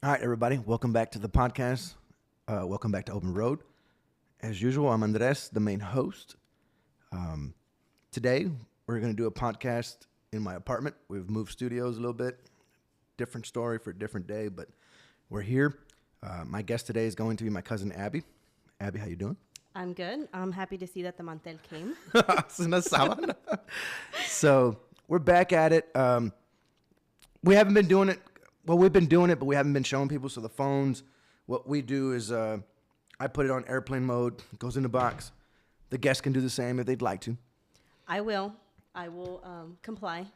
All right, everybody. Welcome back to the podcast. Welcome back to Open Road. As usual, I'm Andres, the main host. Today, we're going to do a podcast in my apartment. We've moved studios a little bit. Different story for a different day, but we're here. My guest today is going to be my cousin, Abby. Abby, how you doing? I'm good. I'm happy to see that the mantel came. So, we're back at it. We haven't been doing it. Well, we've been doing it, but we haven't been showing people. So the phones, what we do is I put it on airplane mode, it goes in the box. The guests can do the same if they'd like to. I will comply.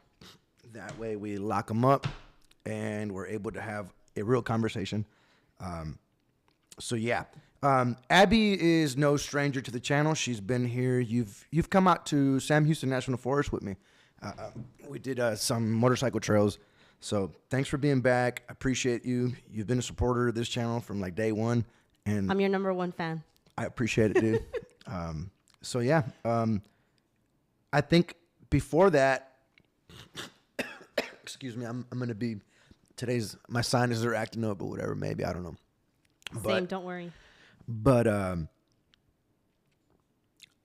That way we lock them up and we're able to have a real conversation. Abby is no stranger to the channel. She's been here. You've come out to Sam Houston National Forest with me. We did some motorcycle trails. So thanks for being back. I appreciate you. You've been a supporter of this channel from like day one. And I'm your number one fan. I appreciate it, dude. I think before that, excuse me, I'm going to be, my sinuses are acting up or whatever, maybe, I don't know. Same, don't worry. But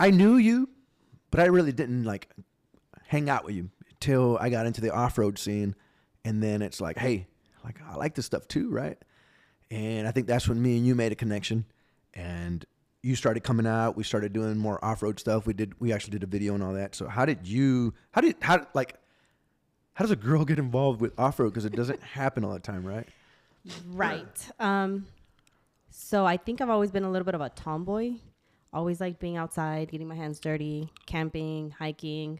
I knew you, but I really didn't like hang out with you till I got into the off-road scene. And then it's like, hey, like I like this stuff too, right? And I think that's when me and you made a connection. And you started coming out. We started doing more off-road stuff. We actually did a video and all that. So how does a girl get involved with off-road? Because it doesn't happen all the time, right? Right. So I think I've always been a little bit of a tomboy. Always liked being outside, getting my hands dirty, camping, hiking.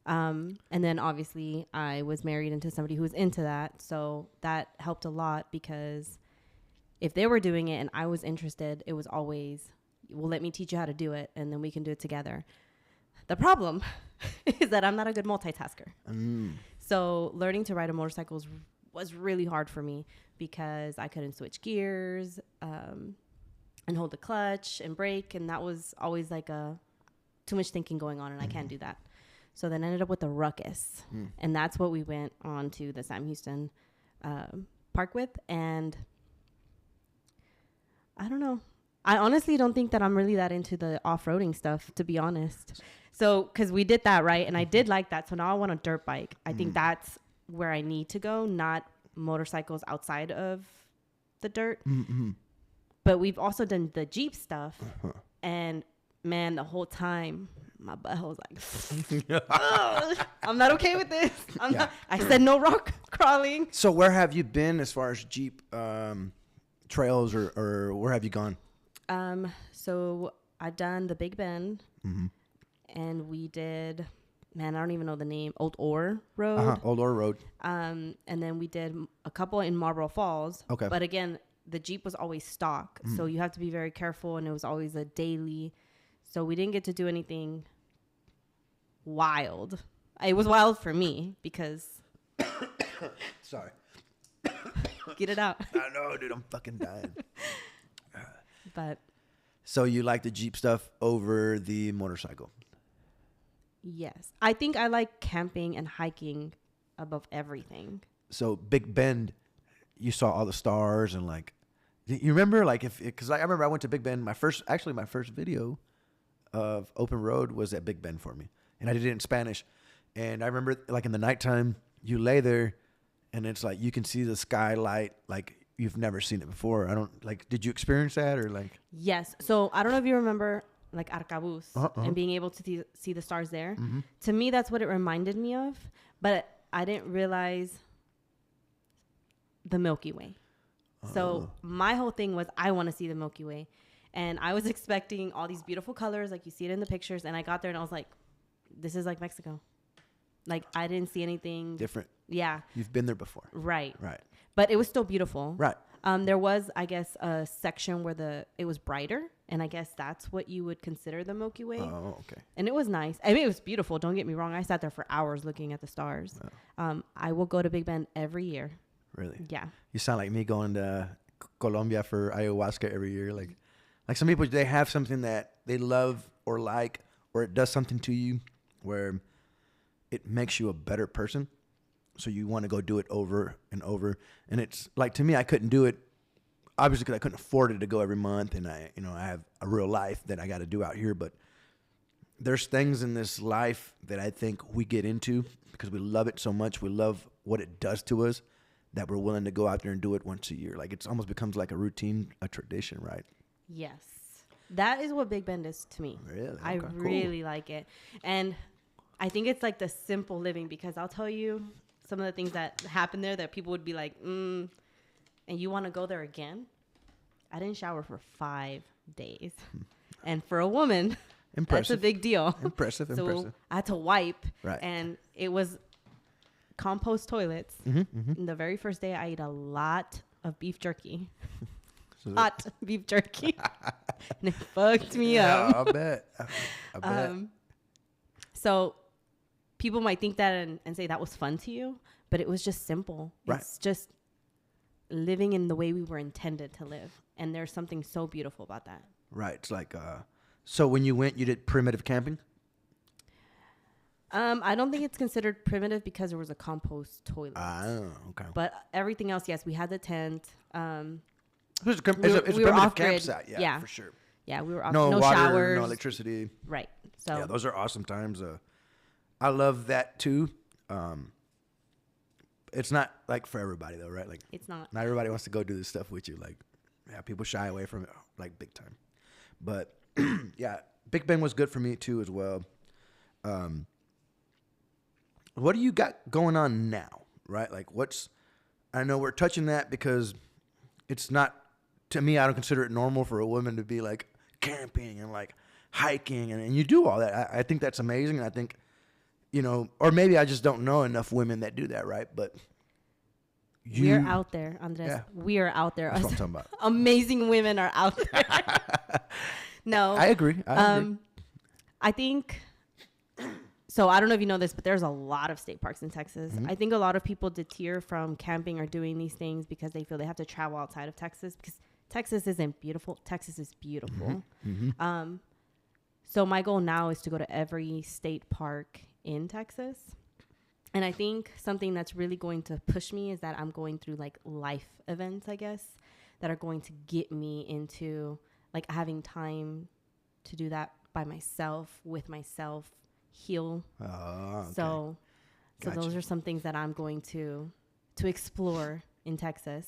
And then obviously I was married into somebody who was into that. So that helped a lot because if they were doing it and I was interested, it was always, well, let me teach you how to do it and then we can do it together. The problem is that I'm not a good multitasker. So learning to ride a motorcycle was really hard for me because I couldn't switch gears, and hold the clutch and brake. And that was always like too much thinking going on and I can't do that. So then I ended up with the Ruckus. And that's what we went on to the Sam Houston Park with. And I don't know. I honestly don't think that I'm really that into the off-roading stuff, to be honest. So, because we did that, right? And I did like that. So now I want a dirt bike. I think that's where I need to go, not motorcycles outside of the dirt. Mm-hmm. But we've also done the Jeep stuff. And man, the whole time my butthole was like, I'm not okay with this. I said no rock crawling. So where have you been as far as Jeep trails or where have you gone? So I've done the Big Bend and we did, man, I don't even know the name, Old Ore Road. Old Ore Road. And then we did a couple in Marlboro Falls. Okay. But again, the Jeep was always stock. So you have to be very careful and it was always a daily. So we didn't get to do anything wild. It was wild for me because... Sorry. Get it out. I know, dude. I'm fucking dying. But... So you like the Jeep stuff over the motorcycle? Yes. I think I like camping and hiking above everything. So Big Bend, you saw all the stars and like... You remember like because I remember I went to Big Bend. My first video of Open Road was at Big Bend for me. And I did it in Spanish. And I remember like in the nighttime, you lay there and it's like you can see the skylight like you've never seen it before. Did you experience that or like? Yes. So I don't know if you remember like Arcabuz and being able to see the stars there. Mm-hmm. To me, that's what it reminded me of. But I didn't realize the Milky Way. So my whole thing was I want to see the Milky Way. And I was expecting all these beautiful colors like you see it in the pictures. And I got there and I was like, this is like Mexico. Like I didn't see anything different. Yeah. You've been there before. Right. Right. But it was still beautiful. Right. There was, I guess, a section where it was brighter. And I guess that's what you would consider the Milky Way. Oh, okay. And it was nice. I mean, it was beautiful. Don't get me wrong. I sat there for hours looking at the stars. Oh. I will go to Big Bend every year. Really? Yeah. You sound like me going to Colombia for Ayahuasca every year. Like some people, they have something that they love or like, or it does something to you where it makes you a better person. So you want to go do it over and over. And it's like, to me, I couldn't do it obviously because I couldn't afford it to go every month, and I have a real life that I got to do out here. But there's things in this life that I think we get into because we love it so much. We love what it does to us that we're willing to go out there and do it once a year. Like it's almost becomes like a routine, a tradition, right? Yes. That is what Big Bend is to me. Really? I really like it. And I think it's like the simple living, because I'll tell you some of the things that happen there that people would be like, and you want to go there again? I didn't shower for 5 days. And for a woman, that's a big deal. Impressive. I had to wipe. Right. And it was compost toilets. And the very first day, I ate a lot of beef jerky. Hot beef jerky. And it fucked me up. I bet. I bet. So people might think that and say that was fun to you, but it was just simple. Right. It's just living in the way we were intended to live. And there's something so beautiful about that. Right. It's like, so when you went, you did primitive camping? I don't think it's considered primitive because there was a compost toilet. Oh, okay. But everything else, yes, we had the tent. It's a primitive campsite, yeah, for sure. Yeah, we were off. No No water, showers. no electricity. Right. So Yeah, those are awesome times. I love that too. It's not like for everybody though, right? Like it's not. Not everybody wants to go do this stuff with you. Like, yeah, people shy away from it like big time. But yeah, Big Bend was good for me too as well. What do you got going on now, right? Like I know we're touching that because it's not, to me, I don't consider it normal for a woman to be like camping and like hiking and you do all that. I think that's amazing. And I think, or maybe I just don't know enough women that do that, right? But we're out there, Andres. Yeah. We are out there. That's what I'm talking about. Amazing women are out there. No. I agree. I think, so I don't know if you know this, but there's a lot of state parks in Texas. I think a lot of people deter from camping or doing these things because they feel they have to travel outside of Texas because Texas isn't beautiful. Texas is beautiful. So my goal now is to go to every state park in Texas. And I think something that's really going to push me is that I'm going through like life events, I guess, that are going to get me into like having time to do that by myself, with myself, heal. Okay. So those are some things that I'm going to explore in Texas.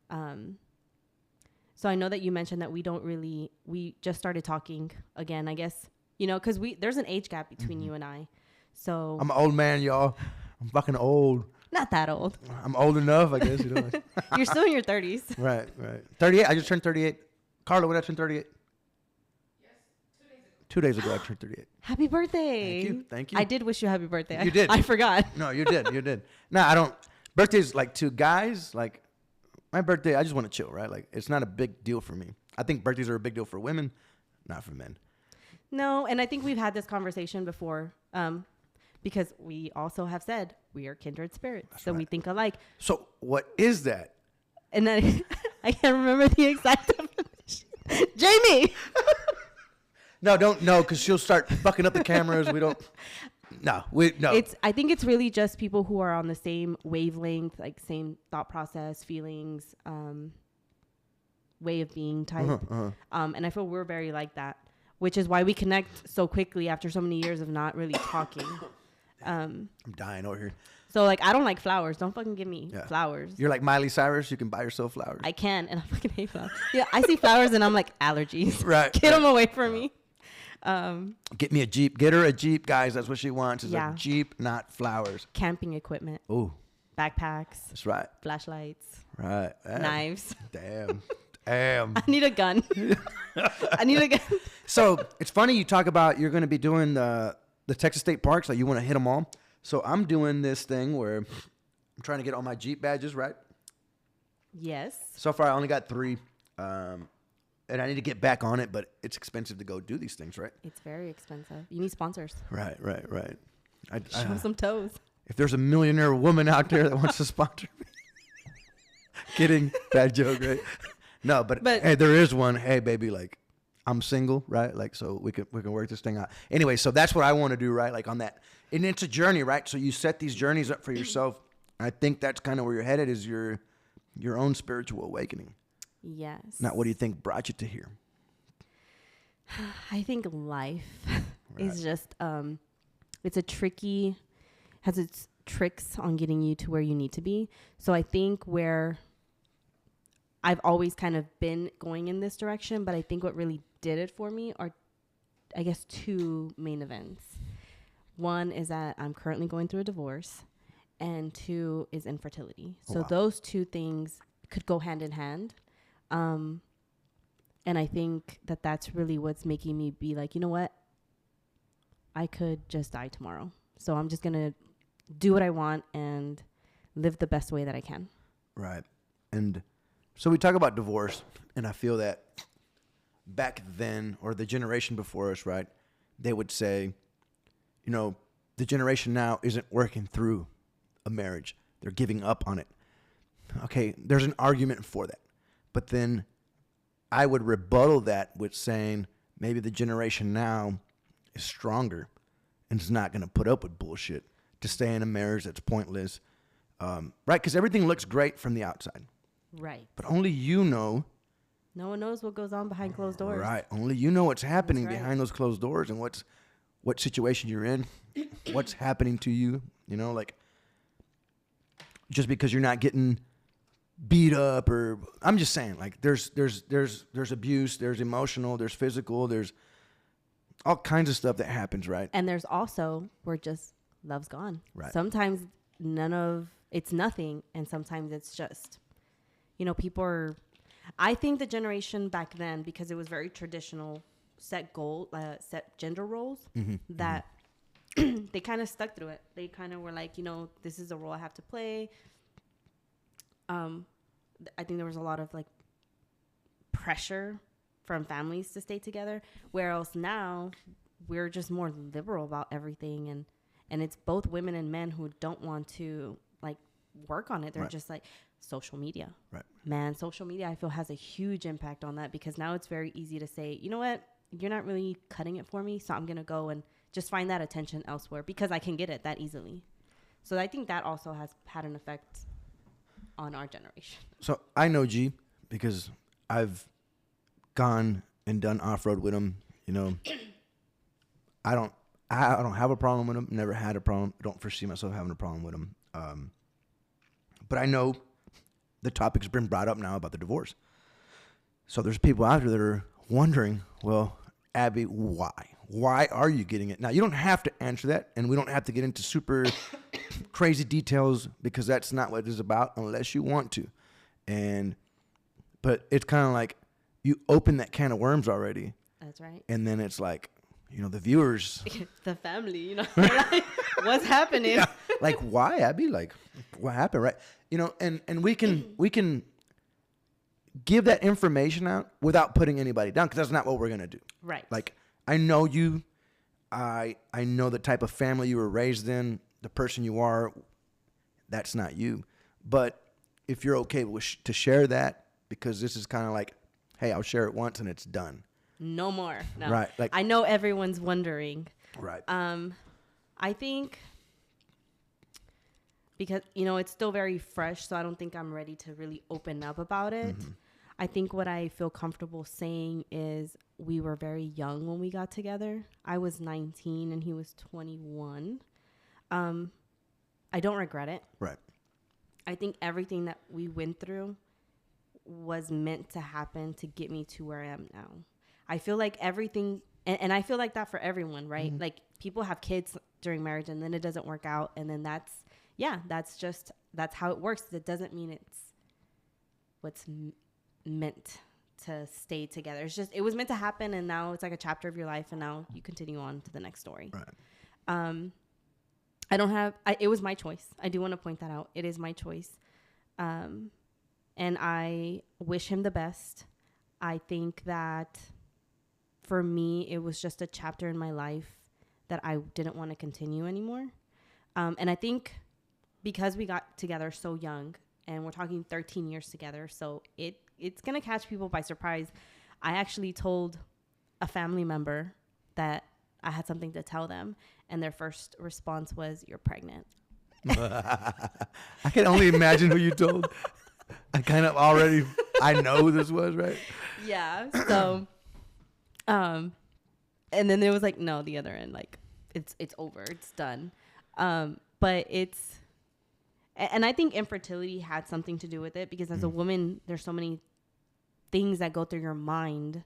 So I know that you mentioned that we just started talking again, I guess, because there's an age gap between you and I. So I'm an old man, y'all. I'm fucking old. Not that old. I'm old enough, I guess. You're still in your 30s. Right. 38. I just turned 38. Carla, when did I turn 38? Yes, 2 days ago, I turned 38. Happy birthday. Thank you. I did wish you a happy birthday. You did. I forgot. No, you did. No, I don't. Birthdays, like, to guys, like, my birthday, I just want to chill, right? Like, it's not a big deal for me. I think birthdays are a big deal for women, not for men. No, and I think we've had this conversation before, because we also have said we are kindred spirits. That's so right. We think alike. So what is that? And then I can't remember the exact definition. Jamie! No, because she'll start fucking up the cameras. No. I think it's really just people who are on the same wavelength, like same thought process, feelings, way of being type. And I feel we're very like that, which is why we connect so quickly after so many years of not really talking. I'm dying over here. So, like, I don't like flowers. Don't fucking give me flowers. You're like Miley Cyrus. You can buy yourself flowers. I can, and I fucking hate flowers. Yeah, I see flowers, and I'm like, allergies. Right. Get them away from me. Get me a Jeep. Get her a Jeep, guys. That's what she wants is a Jeep, not flowers. Camping equipment. Ooh. Backpacks. That's right. Flashlights. Right. Knives. Damn. I need a gun. So, it's funny you talk about you're going to be doing the Texas State Parks. Like, you want to hit them all. So I'm doing this thing where I'm trying to get all my Jeep badges, right? Yes. So far, I only got 3. And I need to get back on it, but it's expensive to go do these things, right? It's very expensive. You need sponsors. Right. Show some toes. If there's a millionaire woman out there that wants to sponsor me. Kidding. Bad joke, right? No, but hey, there is one. Hey, baby, like, I'm single, right? Like, so we can work this thing out. Anyway, so that's what I want to do, right? Like on that. And it's a journey, right? So you set these journeys up for yourself. I think that's kind of where you're headed is your own spiritual awakening. Yes. Now, what do you think brought you to here? I think life Right. is just, it's has its tricks on getting you to where you need to be. So I think where I've always kind of been going in this direction, but I think what really did it for me are, I guess, two main events. One is that I'm currently going through a divorce, and two is infertility. So those two things could go hand in hand. And I think that that's really what's making me be like, you know what? I could just die tomorrow. So I'm just going to do what I want and live the best way that I can. Right. And so we talk about divorce, and I feel that back then, or the generation before us, right, they would say, you know, the generation now isn't working through a marriage. They're giving up on it. Okay, there's an argument for that. But then I would rebuttal that with saying maybe the generation now is stronger and is not going to put up with bullshit to stay in a marriage that's pointless. Right? Because everything looks great from the outside. Right. But only you know. No one knows what goes on behind closed doors. Right. Only you know what's happening That's right. behind those closed doors and what situation you're in, what's happening to you. You know, like just because you're not getting beat up, or I'm just saying, like there's abuse, there's emotional, there's physical, there's all kinds of stuff that happens, right? And there's also where just love's gone. Right. Sometimes it's nothing, and sometimes it's just, you know, I think the generation back then, because it was very traditional, set gender roles, that they kind of stuck through it. They kind of were like, you know, this is the role I have to play. I think there was a lot of like pressure from families to stay together, whereas now we're just more liberal about everything, and it's both women and men who don't want to like work on it. They're just like social media. Right. Man, social media I feel has a huge impact on that, because now it's very easy to say, you know what, you're not really cutting it for me, so I'm gonna go and just find that attention elsewhere because I can get it that easily. So I think that also has had an effect on our generation. So I know G because I've gone and done off-road with him. You know, I don't have a problem with him. Never had a problem. I don't foresee myself having a problem with him. But I know the topic's been brought up now about the divorce. So there's people out there that are wondering, well, Abby, why? Why are you getting it? Now, you don't have to answer that, and we don't have to get into super crazy details because that's not what it is about unless you want to. But it's kind of like you open that can of worms already. That's right. And then it's like, you know, the viewers. The family, you know, like, what's happening? Yeah. Like, why, Abby? Like, what happened, right? You know, and we can give that information out without putting anybody down, because that's not what we're going to do. Right. Like, I know you. I know the type of family you were raised in, the person you are. That's not you. But if you're okay to share that, because this is kind of like, hey, I'll share it once and it's done. No more. No. Right. Like, I know everyone's wondering. Right. I think because, you know, it's still very fresh, so I don't think I'm ready to really open up about it. Mm-hmm. I think what I feel comfortable saying is we were very young when we got together. I was 19 and he was 21. I don't regret it. Right. I think everything that we went through was meant to happen to get me to where I am now. I feel like everything, and I feel like that for everyone, right? Mm-hmm. Like people have kids during marriage and then it doesn't work out. And then that's how it works. That doesn't mean it's what's meant to stay together. It's just, it was meant to happen, and now it's like a chapter of your life, and now you continue on to the next story. Right. It was my choice. I do want to point that out. It is my choice. And I wish him the best. I think that for me, it was just a chapter in my life that I didn't want to continue anymore. And I think because we got together so young, and we're talking 13 years together, so it's going to catch people by surprise. I actually told a family member that I had something to tell them, and their first response was, "You're pregnant." I can only imagine who you told. I kind of already I know who this was, right? Yeah. So, and then it was like, no, the other end, like it's over, it's done. But and I think infertility had something to do with it, because as a woman, there's so many things that go through your mind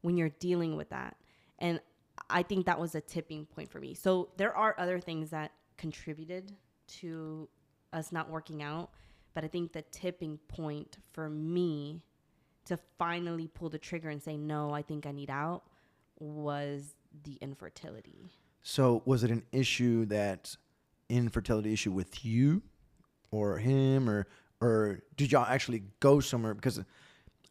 when you're dealing with that. And I think that was a tipping point for me. So there are other things that contributed to us not working out. But I think the tipping point for me to finally pull the trigger and say, no, I think I need out, was the infertility. So was it an infertility issue with you or him, or did y'all actually go somewhere? Because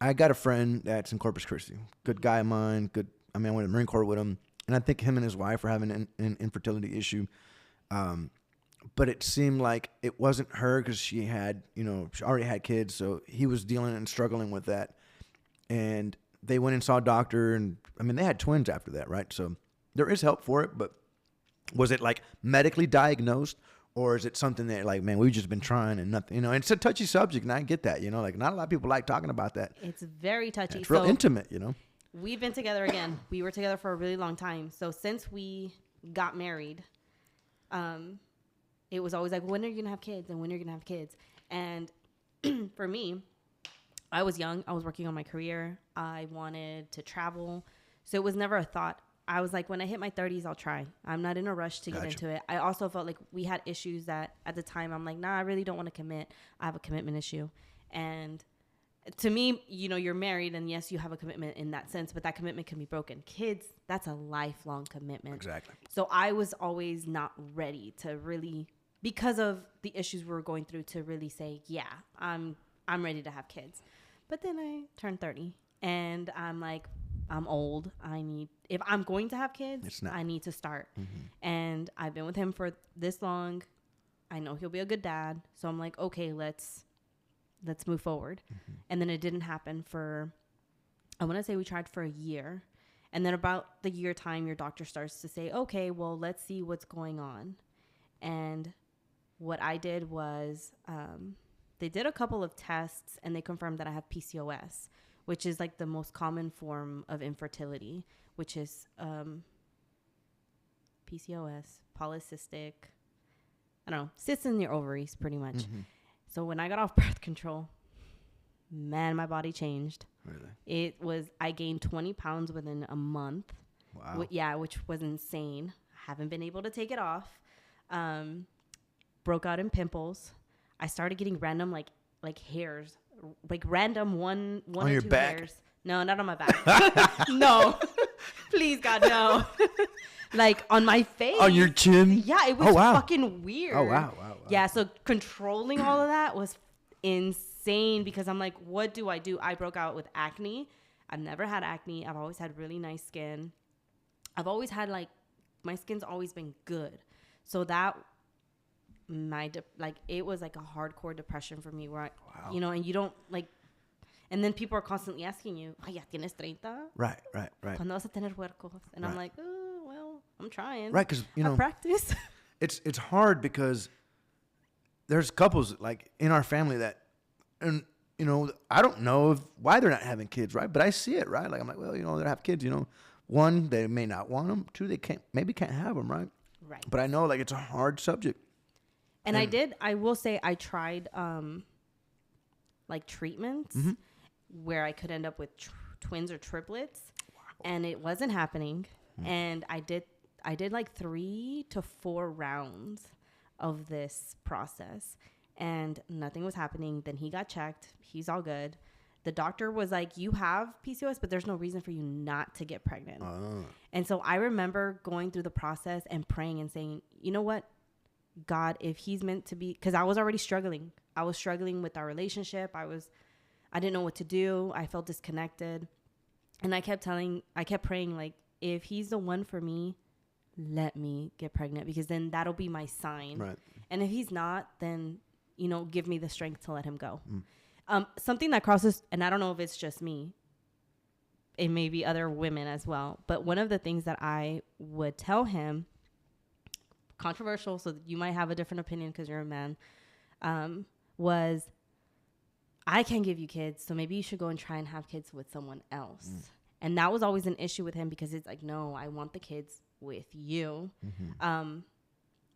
I got a friend that's in Corpus Christi, good guy of mine, I went to the Marine Corps with him, and I think him and his wife were having an infertility issue. But it seemed like it wasn't her, because she already had kids, so he was dealing and struggling with that. And they went and saw a doctor, and they had twins after that, right? So there is help for it, but was it like medically diagnosed, or is it something that, like, man, we've just been trying and nothing, and it's a touchy subject, and I get that, like not a lot of people like talking about that. It's very touchy. It's real intimate, We've been together again. We were together for a really long time. So since we got married, it was always like, when are you going to have kids? And when are you going to have kids? And for me, I was young. I was working on my career. I wanted to travel. So it was never a thought. I was like, when I hit my 30s, I'll try. I'm not in a rush to get into it. I also felt like we had issues that at the time, I'm like, nah, I really don't want to commit. I have a commitment issue. And to me, you're married, and yes, you have a commitment in that sense, but that commitment can be broken. Kids, that's a lifelong commitment. Exactly. So I was always not ready to really, because of the issues we were going through, to really say, yeah, I'm ready to have kids. But then I turned 30, and I'm like, I'm old. If I'm going to have kids, I need to start. Mm-hmm. And I've been with him for this long. I know he'll be a good dad. So I'm like, okay, let's move forward. Mm-hmm. And then it didn't happen I want to say we tried for a year. And then about the year time, your doctor starts to say, okay, well, let's see what's going on. And what I did was, they did a couple of tests, and they confirmed that I have PCOS, which is like the most common form of infertility, which is PCOS, polycystic, I don't know, cysts in your ovaries, pretty much. Mm-hmm. So when I got off birth control, man, my body changed. Really? I gained 20 pounds within a month. Wow. Which was insane. Haven't been able to take it off. Broke out in pimples. I started getting random like hairs, like random one on or your two back? hairs. No, not on my back. No, please God, no. Like on my face. On your chin? Yeah, it was fucking weird. Oh wow. Yeah, so controlling all of that was insane, because I'm like, what do? I broke out with acne. I've never had acne. I've always had really nice skin. I've always had my skin's always been good. So that it was like a hardcore depression for me, where and you don't and then people are constantly asking you, ya tienes 30? Right. ¿Cuándo vas a tener huercos? And I'm like, oh, well, I'm trying. Right, because I practice. It's hard, because there's couples like in our family that, and I don't know why they're not having kids, right? But I see it, right? Like I'm like, well, they have kids, one, they may not want them. Two, they can't have them, right? Right. But I know it's a hard subject. And I will say I tried treatments where I could end up with twins or triplets. Wow. And it wasn't happening. And I did 3 to 4 rounds of this process, and nothing was happening. Then he got checked. He's all good. The doctor was like, you have PCOS, but there's no reason for you not to get pregnant. And so I remember going through the process and praying and saying, you know what, God, if he's meant to be, because I was already struggling. I was struggling with our relationship. I didn't know what to do. I felt disconnected. And I kept praying, if he's the one for me, let me get pregnant, because then that'll be my sign. Right. And if he's not, then, give me the strength to let him go. Something that crosses, and I don't know if it's just me, it may be other women as well, but one of the things that I would tell him, controversial, so you might have a different opinion because you're a man, was I can't give you kids, so maybe you should go and try and have kids with someone else. And that was always an issue with him because it's like, no, I want the kids with you.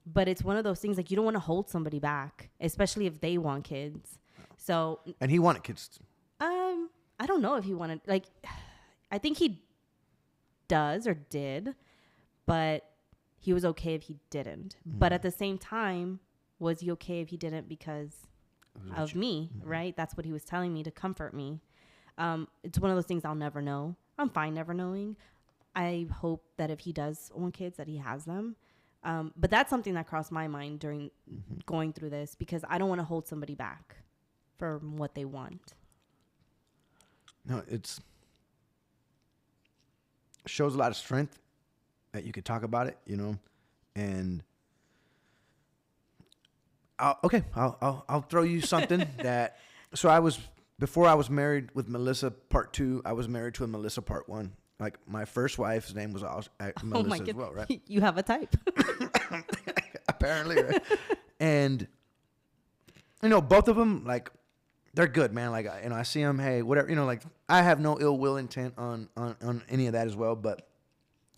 But it's one of those things, like, you don't want to hold somebody back, especially if they want kids. So, and he wanted kids. I don't know if he wanted, like, I think he does or did, but he was okay if he didn't. But at the same time, was he okay if he didn't because of me, right? That's what he was telling me to comfort me. It's one of those things I'll never know. I'm fine never knowing. I hope that if he does want kids, that he has them. But that's something that crossed my mind during going through this, because I don't want to hold somebody back for what they want. No, it shows a lot of strength that you could talk about it, you know, and I'll throw you something that. So before I was married with Melissa part 2, I was married to a Melissa part 1. Like, my first wife's name was Melissa as well, right? You have a type. Apparently, right? And, you know, both of them, like, they're good, man. Like, you know, I see them, hey, whatever, you know, like, I have no ill will intent on any of that as well. But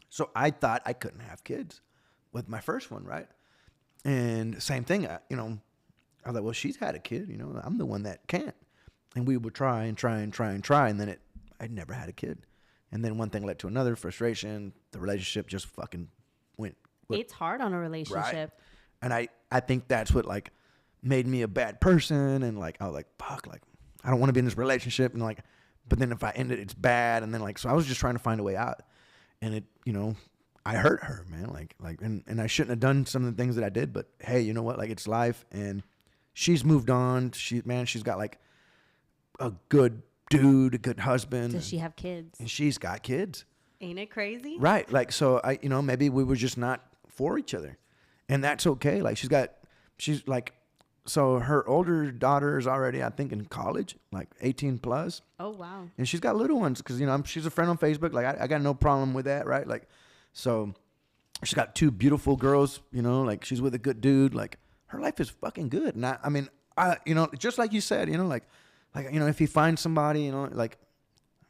so I thought I couldn't have kids with my first one, right? And same thing, you know, I was like, well, she's had a kid, you know, I'm the one that can't. And we would try, and then I'd never had a kid. And then one thing led to another, frustration, the relationship just fucking went. It's hard on a relationship. Right? And I think that's what, like, made me a bad person. And, like, I was like, fuck, like, I don't want to be in this relationship. And, like, but then if I end it, it's bad. And then, like, so I was just trying to find a way out. And it, you know, I hurt her, man. And I shouldn't have done some of the things that I did. But hey, you know what? Like, it's life. And she's moved on. She's got, like, a good dude, a good husband. Does she have kids? And she's got kids. Ain't it crazy? Right. Like, so you know, maybe we were just not for each other, and that's okay. Like, she's like, so her older daughter is already, I think, in college, like 18 plus. Oh, wow. And she's got little ones because, you know, she's a friend on Facebook. Like, I got no problem with that. Right. Like, so she's got 2 beautiful girls, you know, like, she's with a good dude. Like, her life is fucking good. And I mean, you know, just like you said, you know, like, you know, if he finds somebody, you know, like,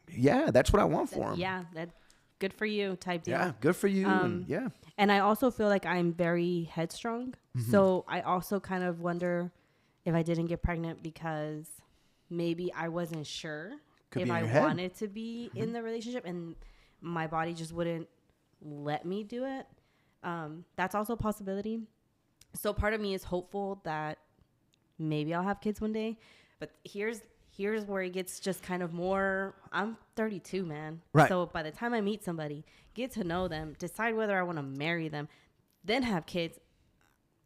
yeah, that's what I want for him. Yeah, that's good for you type deal. Yeah, good for you. And yeah. And I also feel like I'm very headstrong. So I also kind of wonder if I didn't get pregnant because maybe I wasn't sure if I wanted to be in the relationship and my body just wouldn't let me do it. That's also a possibility. So part of me is hopeful that maybe I'll have kids one day. But here's where it gets just kind of more, I'm 32, man. Right. So by the time I meet somebody, get to know them, decide whether I want to marry them, then have kids,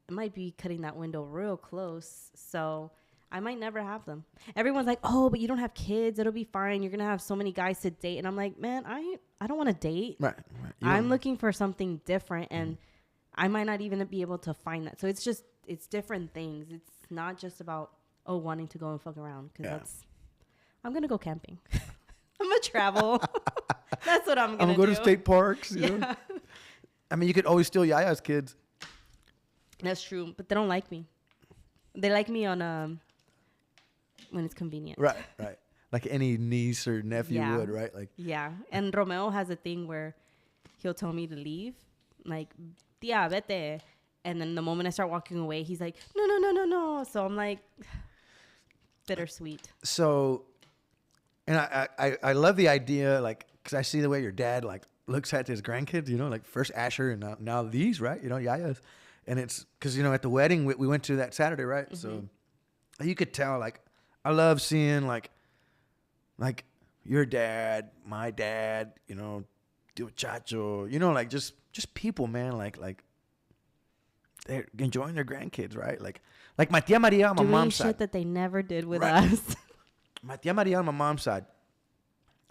I might be cutting that window real close. So I might never have them. Everyone's like, oh, but you don't have kids. It'll be fine. You're going to have so many guys to date. And I'm like, man, I don't want to date. Right. I'm looking for something different. And I might not even be able to find that. So it's different things. It's not just about, wanting to go and fuck around. Because I'm going to go camping. I'm going to travel. That's what I'm going to do. I'm going to go to state parks. You know? I mean, you could always steal Yaya's kids. That's true. But they don't like me. They like me on when it's convenient. Right. Like any niece or nephew would, right? Like. Yeah. And Romeo has a thing where he'll tell me to leave. Like, tia, vete. And then the moment I start walking away, he's like, no. So I'm like, bittersweet. So, and I love the idea, like, because I see the way your dad, like, looks at his grandkids, you know, like first Asher and now these, right? You know, Yaya's. And it's because, you know, at the wedding, we went to that Saturday, right? So you could tell, like, I love seeing, like your dad, my dad, you know, do a chacho, you know, like just people, man, like they're enjoying their grandkids, right? Like my tia Maria on my mom's side. Doing shit that they never did with us. My tia Maria on my mom's side,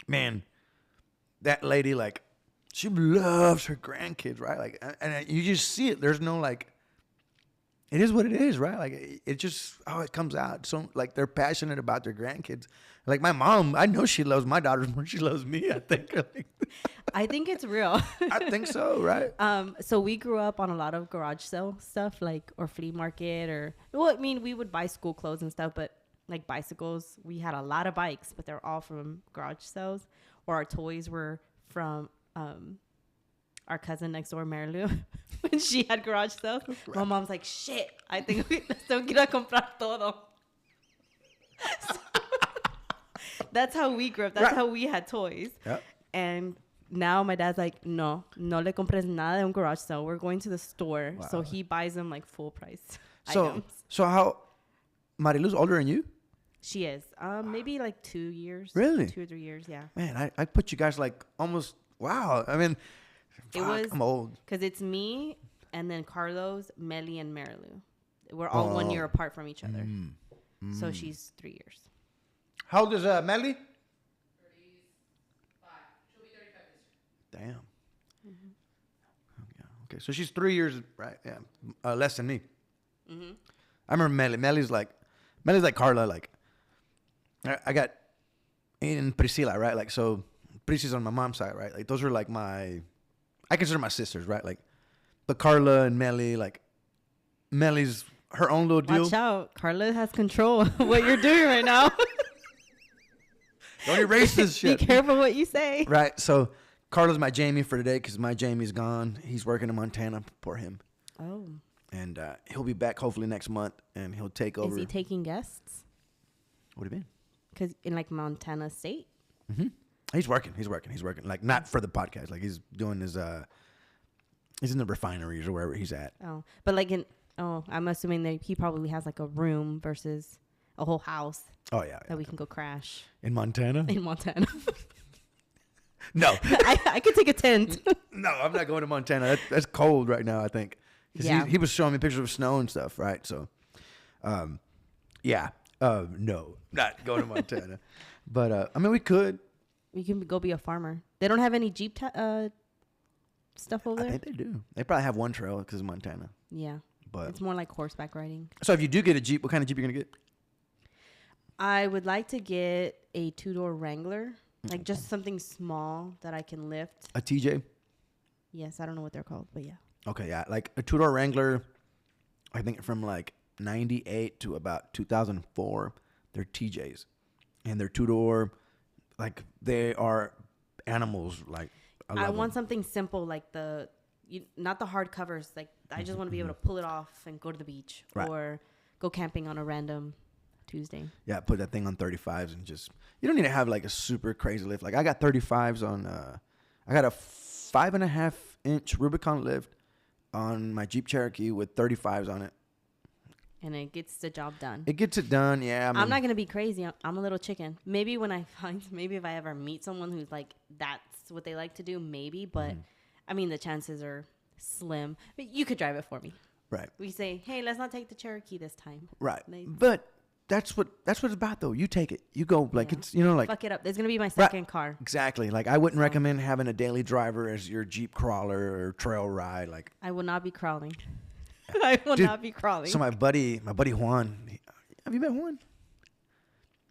man, that lady, like, she loves her grandkids, right? Like, and you just see it. There's no, like, it is what it is, right? Like, it just, it comes out. So, like, they're passionate about their grandkids. Like, my mom, I know she loves my daughters more than she loves me, I think. I think it's real. I think so, right? So we grew up on a lot of garage sale stuff, like, or flea market, or, well, I mean, we would buy school clothes and stuff, but like bicycles. We had a lot of bikes, but they're all from garage sales, or our toys were from our cousin next door, Mary Lou, when she had garage sales. My mom's like, shit, I think we tengo que ir a comprar todo. So, that's how we grew up. That's how we had toys. Yep. And now my dad's like, no le compres nada de un garage sale. We're going to the store. Wow. So he buys them like full price So, items. so how, Marilu's older than you? She is. Maybe like 2 years. Really? 2 or 3 years, yeah. Man, I put you guys like almost, wow. I mean, I'm old. Because it's me and then Carlos, Melly, and Marilu. We're all 1 year apart from each other. So she's 3 years. How old is Melly? 35. She'll be 35 this year. Damn. Yeah. Okay, so she's 3 years, right? Yeah, less than me. I remember Melly. Melly's like Carla. Like, I got in Priscilla, right? Like, so Priscilla's on my mom's side, right? Like, those are like I consider my sisters, right? Like, but Carla and Melly, like, Melly's her own little deal. Watch out. Carla has control of what you're doing right now. Don't erase this shit. Be careful what you say. Right. So Carla's my Jamie for today because my Jamie's gone. He's working in Montana. Poor him. Oh. And he'll be back hopefully next month, and he'll take over. Is he taking guests? What do you mean? Because in like Montana State? Mm-hmm. He's working. Like, not for the podcast. Like, he's doing his, he's in the refineries or wherever he's at. Oh. But like I'm assuming that he probably has like a room versus a whole house. Oh, yeah. That we can go crash. In Montana? In Montana. No. I could take a tent. No, I'm not going to Montana. That's cold right now, I think. Yeah. He was showing me pictures of snow and stuff, right? So, yeah. No, not going to Montana. But, I mean, we could. We can go be a farmer. They don't have any Jeep stuff over there? I think they do. They probably have one trail because of Montana. Yeah. But It's more like horseback riding. so if you do get a Jeep, what kind of Jeep are you going to get? I would like to get a 2-door Wrangler. Like just something small that I can lift. A TJ? Yes, I don't know what they're called, but yeah. Okay, yeah. Like a 2-door Wrangler, I think from like 98 to about 2004, they're TJs. And they're 2-door, like they are animals. Like I want something simple like not the hard covers. Like I just want to be able to pull it off and go to the beach or go camping on a random Tuesday. Yeah, put that thing on 35s and just, you don't need to have like a super crazy lift. Like I got 35s on, I got a 5.5-inch Rubicon lift on my Jeep Cherokee with 35s on it. And it gets the job done. It gets it done, yeah. I mean, I'm not going to be crazy. I'm a little chicken. Maybe if I ever meet someone who's like, that's what they like to do, maybe. But I mean, the chances are slim. But you could drive it for me. Right. We say, hey, let's not take the Cherokee this time. Right. But that's what it's about, though. You take it. You go. Like, it's, you know, like. Fuck it up. There's going to be my second car. Exactly. Like, I wouldn't recommend having a daily driver as your Jeep crawler or trail ride. Like, I will not be crawling. I will not be crawling. So my buddy Juan, have you met Juan?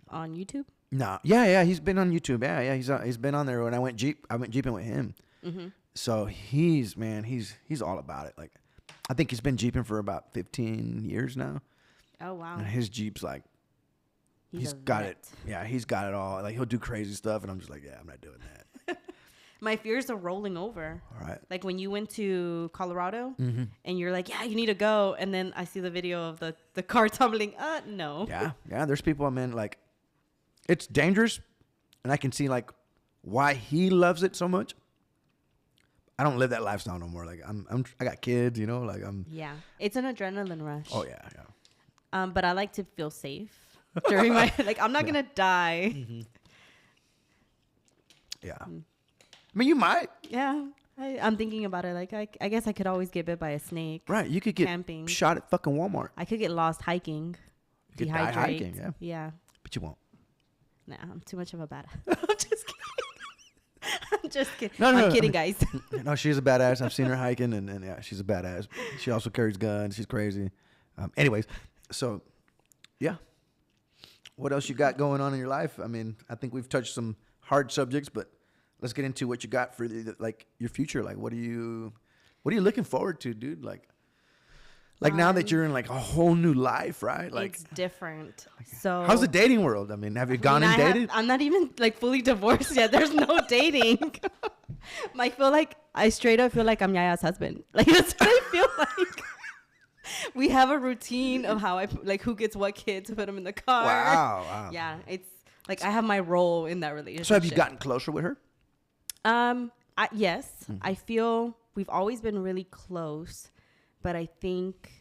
On YouTube? No. Yeah. He's been on YouTube. Yeah. He's been on there. When I went jeeping with him. Mm-hmm. So he's all about it. Like, I think he's been jeeping for about 15 years now. Oh, wow. And his Jeep's like, he's got it. Yeah, he's got it all. Like, he'll do crazy stuff, and I'm just like, yeah, I'm not doing that. My fears are rolling over. All right. Like when you went to Colorado and you're like, yeah, you need to go. And then I see the video of the car tumbling. No. Yeah. There's people, man, like, it's dangerous, and I can see, like, why he loves it so much. I don't live that lifestyle no more. Like, I got kids, you know, like Yeah. It's an adrenaline rush. Oh, yeah. But I like to feel safe during my, like, I'm not going to die. Mm-hmm. Yeah. I mean, you might. Yeah. I'm thinking about it. Like, I guess I could always get bit by a snake. Right. You could get camping. Shot at fucking Walmart. I could get lost hiking. You could die hiking, yeah. Yeah. But you won't. Nah, I'm too much of a badass. I'm just kidding. I'm just kidding. No, I'm kidding, I mean, guys. No, she's a badass. I've seen her hiking, and yeah, she's a badass. She also carries guns. She's crazy. Anyways, so, yeah. What else you got going on in your life? I mean, I think we've touched some hard subjects, but let's get into what you got for like your future. Like, what are you looking forward to, dude? Like, Like now that you're in like a whole new life, right? Like it's different. So how's the dating world? I mean, have you gone and dated? I'm not even like fully divorced yet. There's no dating. I straight up feel like I'm Yaya's husband. Like that's what I feel like. We have a routine of how like who gets what kid to put them in the car. Wow. Yeah, it's like I have my role in that relationship. So have you gotten closer with her? Yes, I feel we've always been really close. But I think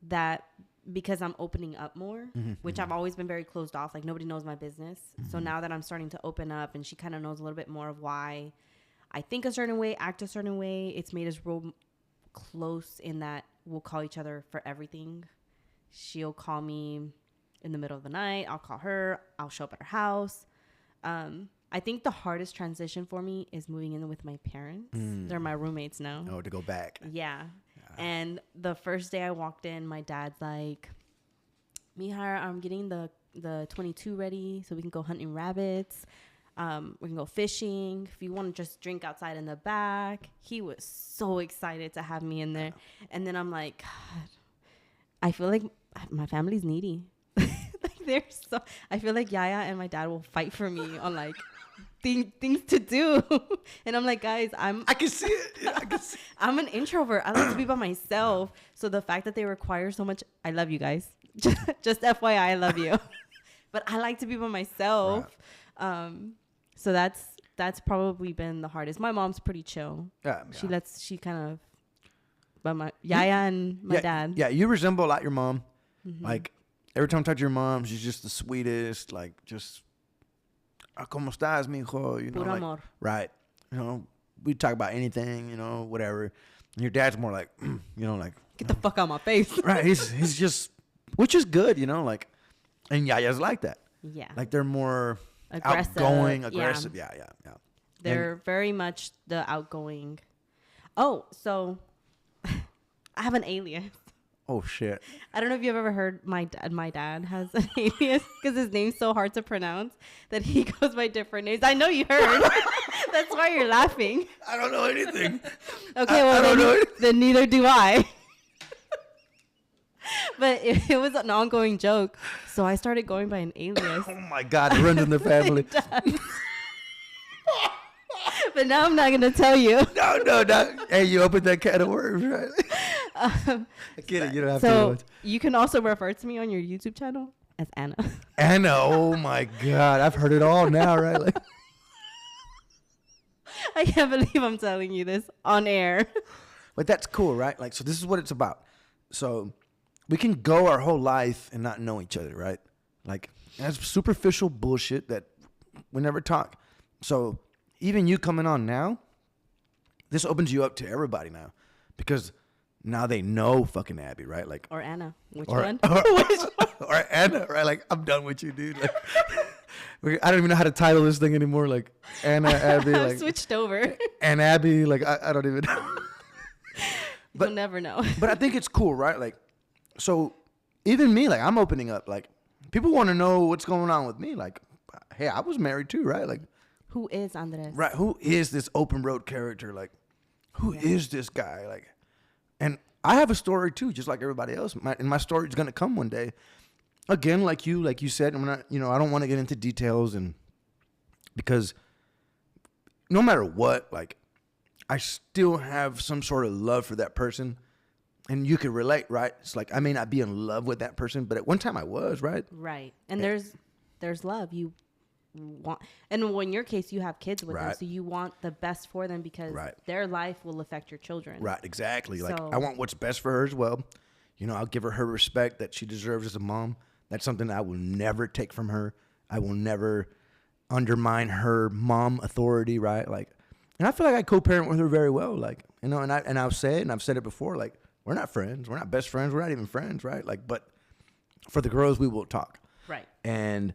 that because I'm opening up more, which I've always been very closed off, like nobody knows my business. So now that I'm starting to open up and she kind of knows a little bit more of why I think a certain way, act a certain way, it's made us real close in that we'll call each other for everything. She'll call me in the middle of the night. I'll call her. I'll show up at her house. I think the hardest transition for me is moving in with my parents. They're my roommates now. Oh, to go back. Yeah. And the first day I walked in, my dad's like, Mija, I'm getting the 22 ready so we can go hunting rabbits. We can go fishing. If you want to just drink outside in the back. He was so excited to have me in there. And then I'm like, God, I feel like my family's needy. I feel like Yaya and my dad will fight for me on like things to do. And I'm like, guys, I can see it. Yeah, I can see I'm an introvert. I like to be by myself. So the fact that they require so much, I love you guys. Just FYI, I love you. But I like to be by myself. Right. So that's probably been the hardest. My mom's pretty chill. Yeah. She kind of, but my Yaya and my dad. Yeah, you resemble a lot your mom. Like every time I talk to your mom, she's just the sweetest. Like just, ¿cómo estás, mijo? You know, Puro like, amor. Right. You know, we talk about anything. You know, whatever. And your dad's more like, you know, like get the fuck out of my face. Right. He's just, which is good. You know, like, and Yaya's like that. Yeah. Like they're more aggressive, outgoing, aggressive. Yeah. They're very much the outgoing. Oh, so I have an alias. Oh shit! I don't know if you've ever heard my dad has an alias because his name's so hard to pronounce that he goes by different names. I know you heard. That's why you're laughing. I don't know anything. Okay, well then neither do I. But it was an ongoing joke, so I started going by an alias. Oh my God, it runs in the family. But now I'm not gonna tell you. No. Hey, you opened that can of worms, right? I get it. You don't have to. So you can also refer to me on your YouTube channel as Anna. Anna, oh my God, I've heard it all now, right? Like, I can't believe I'm telling you this on air. But that's cool, right? Like, so this is what it's about. So we can go our whole life and not know each other, right? Like, that's superficial bullshit that we never talk. So even you coming on now, this opens you up to everybody now, because now they know fucking Abby, right? Like, or Anna, which one? Or Anna, right? Like, I'm done with you, dude. Like, I don't even know how to title this thing anymore. Like, Anna, Abby, I've like switched over. And Abby, like, I don't even know. You'll never know. But I think it's cool, right? Like, so even me, like, I'm opening up. Like, people want to know what's going on with me. Like, hey, I was married too, right? Like, who is Andres? Right. Who is this open road character? Like, who is this guy? Like, and I have a story too, just like everybody else. My story is going to come one day. Again, like you said, I'm not, I don't want to get into details, and because no matter what, like, I still have some sort of love for that person, and you can relate, right? It's like, I may not be in love with that person, but at one time I was, right? Right. And there's love. You want, and in your case, you have kids with them, so you want the best for them because their life will affect your children. Right, exactly. Like, I want what's best for her as well. I'll give her respect that she deserves as a mom. That's something that I will never take from her. I will never undermine her mom authority, right? Like, and I feel like I co-parent with her very well. Like, and I'll say it, and I've said it before, like, we're not friends. We're not best friends. We're not even friends, right? Like, but for the girls, we will talk. Right. And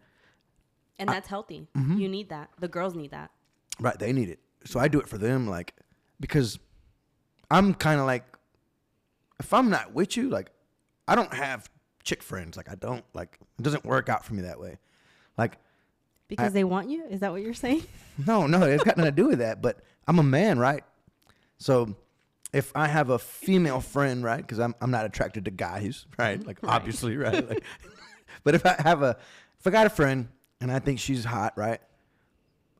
that's healthy. Mm-hmm. You need that. The girls need that. Right. They need it. So I do it for them, like, because I'm kind of like, if I'm not with you, like, I don't have chick friends. Like, I don't, like, it doesn't work out for me that way. Like, because they want you? Is that what you're saying? No, it's got nothing to do with that. But I'm a man, right? So if I have a female friend, right? Because I'm not attracted to guys, right? Like Right. obviously, right? Like, but if I got a friend and I think she's hot, right?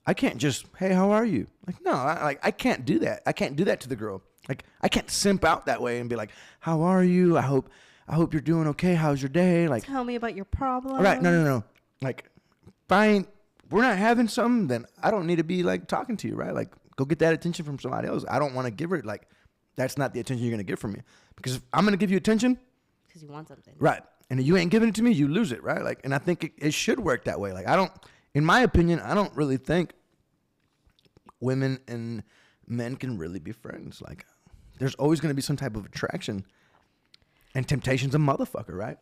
I can't just, hey, how are you? Like, no, I can't do that. I can't do that to the girl. Like, I can't simp out that way and be like, how are you? I hope you're doing okay. How's your day? Like, Tell me about your problem. right? No. Like, we're not having something, then I don't need to be like talking to you, right? Like, go get that attention from somebody else. I don't want to give her like, that's not the attention you're gonna get from me. Because if I'm gonna give you attention, Because you want something. right? And if you ain't giving it to me, you lose it, right? Like, and I think it should work that way. Like, in my opinion, I don't really think women and men can really be friends. Like, there's always gonna be some type of attraction, and temptation's a motherfucker, right?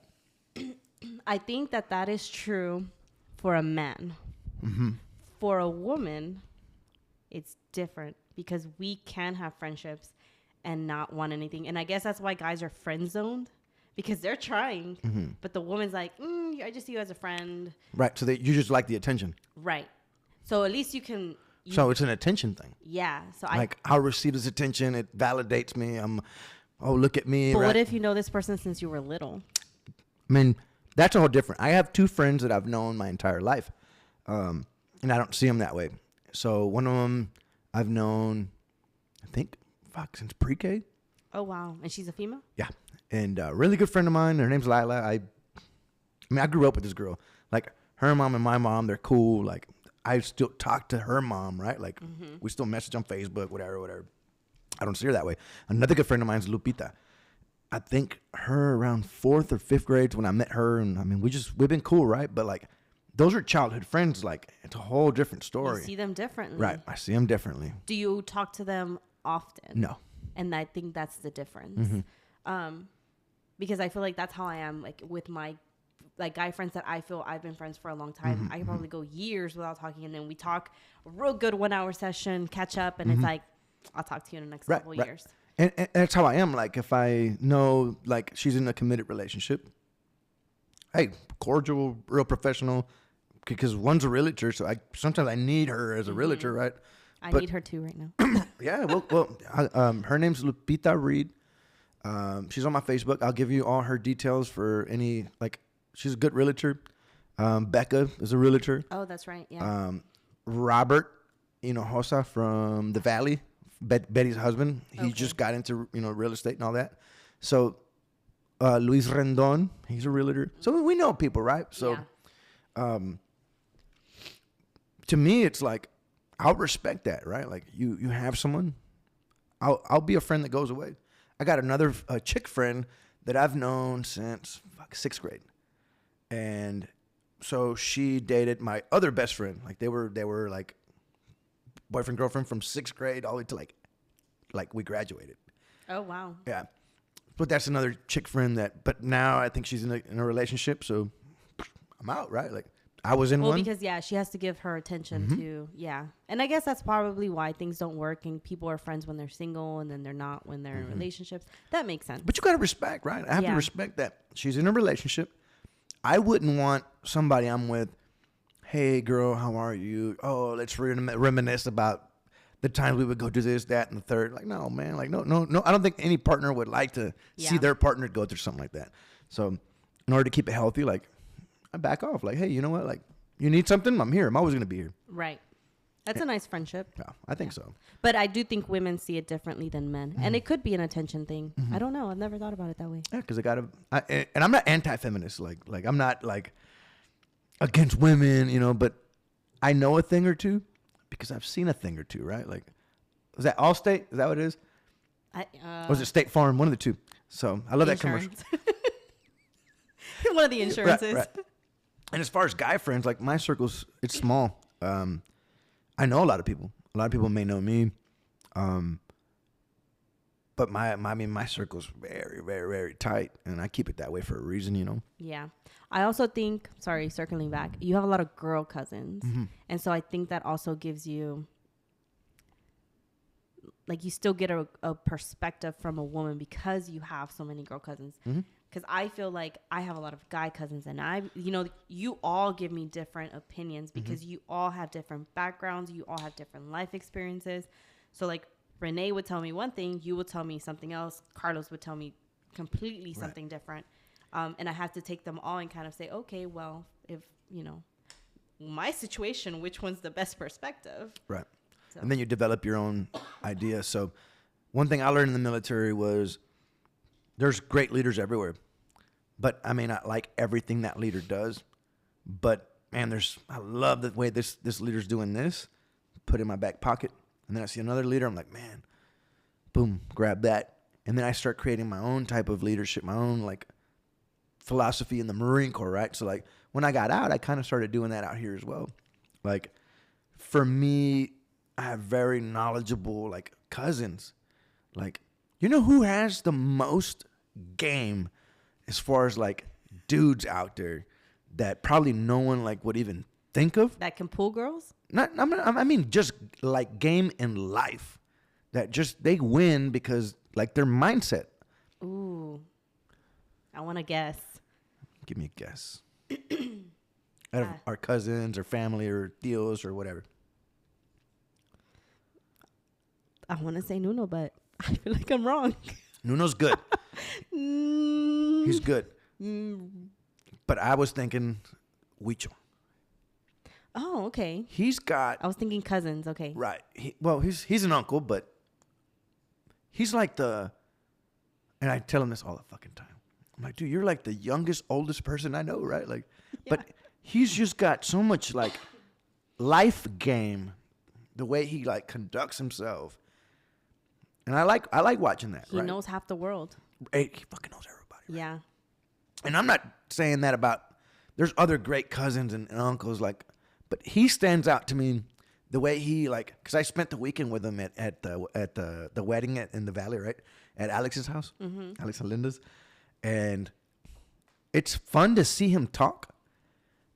I think that is true for a man. Mm-hmm. For a woman, it's different because we can have friendships and not want anything. And I guess that's why guys are friend zoned because they're trying, but the woman's like, I just see you as a friend. Right. So that you just like the attention. Right. So at least you can. So it's an attention thing. Yeah. So Like, I'll receive this attention. It validates me. Oh, look at me. But right? what if you know this person since you were little? I mean, that's all different. I have 2 friends that I've known my entire life, and I don't see them that way. So one of them I've known, I think, since pre-K. Oh, wow. And she's a female? Yeah, and a really good friend of mine. Her name's Lila. I grew up with this girl. Like, her mom and my mom, they're cool. Like, I still talk to her mom, right? Like, we still message on Facebook, whatever. I don't see her that way. Another good friend of mine is Lupita. I think her around 4th or 5th grade when I met her, and I mean, we've been cool, right? But like, those are childhood friends. Like, it's a whole different story. You see them differently. Right, I see them differently. Do you talk to them often? No. And I think that's the difference. Because I feel like that's how I am, like, with my like guy friends that I feel I've been friends for a long time. I can probably go years without talking, and then we talk a real good 1 hour session, catch up, and it's like, I'll talk to you in the next couple years. And that's how I am. Like, if I know, like, she's in a committed relationship, hey, cordial, real professional, because one's a realtor, so sometimes I need her as a realtor, right? I need her too right now. Yeah, her name's Lupita Reed. She's on my Facebook. I'll give you all her details for any, like, she's a good realtor. Becca is a realtor. Oh, that's right. Yeah. Robert Hinojosa from the Valley, Betty's husband. He just got into real estate and all that. So Luis Rendon, he's a realtor. So we know people, right? So to me, it's like, I'll respect that, right? Like, you have someone, I'll be a friend that goes away. I got another chick friend that I've known since 6th grade, and so she dated my other best friend. Like, they were like boyfriend girlfriend from 6th grade all the way to like we graduated. Oh, wow. Yeah, but that's another chick friend but now I think she's in a relationship, so I'm out, right? Like, I was in one. Well, because she has to give her attention to and I guess that's probably why things don't work and people are friends when they're single and then they're not when they're in relationships. That makes sense. But you gotta respect, right? I have to respect that she's in a relationship. I wouldn't want somebody I'm with, hey girl, how are you? Oh, let's reminisce about the times we would go do this, that, and the third. Like, no, man. Like, no. I don't think any partner would like to see their partner go through something like that. So in order to keep it healthy, like, I back off. Like, hey, you know what? Like, you need something? I'm here. I'm always going to be here. Right. That's a nice friendship. Yeah, I think so. But I do think women see it differently than men. And it could be an attention thing. I don't know. I've never thought about it that way. Yeah, because and I'm not anti-feminist. Like I'm not, like, against women, but I know a thing or two because I've seen a thing or two, right? Like, is that Allstate? Is that what it is? Or is it State Farm? One of the two. So I love that commercial. One of the insurances. Right. And as far as guy friends, like, my circle's, it's small. I know a lot of people. A lot of people may know me. But my circle's very, very, very tight, and I keep it that way for a reason, Yeah. I also think, sorry, circling back, you have a lot of girl cousins. And so I think that also gives you, like, you still get a perspective from a woman because you have so many girl cousins. Because I feel like I have a lot of guy cousins, and you all give me different opinions because you all have different backgrounds. You all have different life experiences. So, like, Renee would tell me one thing, you would tell me something else, Carlos would tell me completely something different. And I have to take them all and kind of say, okay, well, if, you know, my situation, which one's the best perspective? Right. So. And then you develop your own idea. So one thing I learned in the military was there's great leaders everywhere. But I may not like everything that leader does. But, man, I love the way this leader's doing this. Put it in my back pocket. And then I see another leader. I'm like, man, boom, grab that. And then I start creating my own type of leadership, my own, like, philosophy in the Marine Corps, right? So, like, when I got out, I kind of started doing that out here as well. Like, for me, I have very knowledgeable, like, cousins. Like, you know who has the most game as far as, like, dudes out there that probably no one, like, would even think of? That can pull girls? I mean, just, like, game in life. That just, they win because, like, their mindset. Ooh. I want to guess. Give me a guess. Out of our cousins or family or deals or whatever. I want to say Nuno, but I feel like I'm wrong. Nuno's good. He's good. But I was thinking Huicho. Oh, okay. He's got... I was thinking cousins. Okay. Right. He's an uncle, but he's like the... And I tell him this all the fucking time. I'm like, dude, you're like the youngest, oldest person I know, right? Like, yeah. But he's just got so much, like, life game, the way he, like, conducts himself. And I like watching that, He knows half the world. He fucking knows everybody. Right? Yeah. And I'm not saying that about... There's other great cousins and uncles, like... But he stands out to me the way he, like... Because I spent the weekend with him at the wedding in the valley, right? At Alex's house. Mm-hmm. Alex and Linda's. And it's fun to see him talk.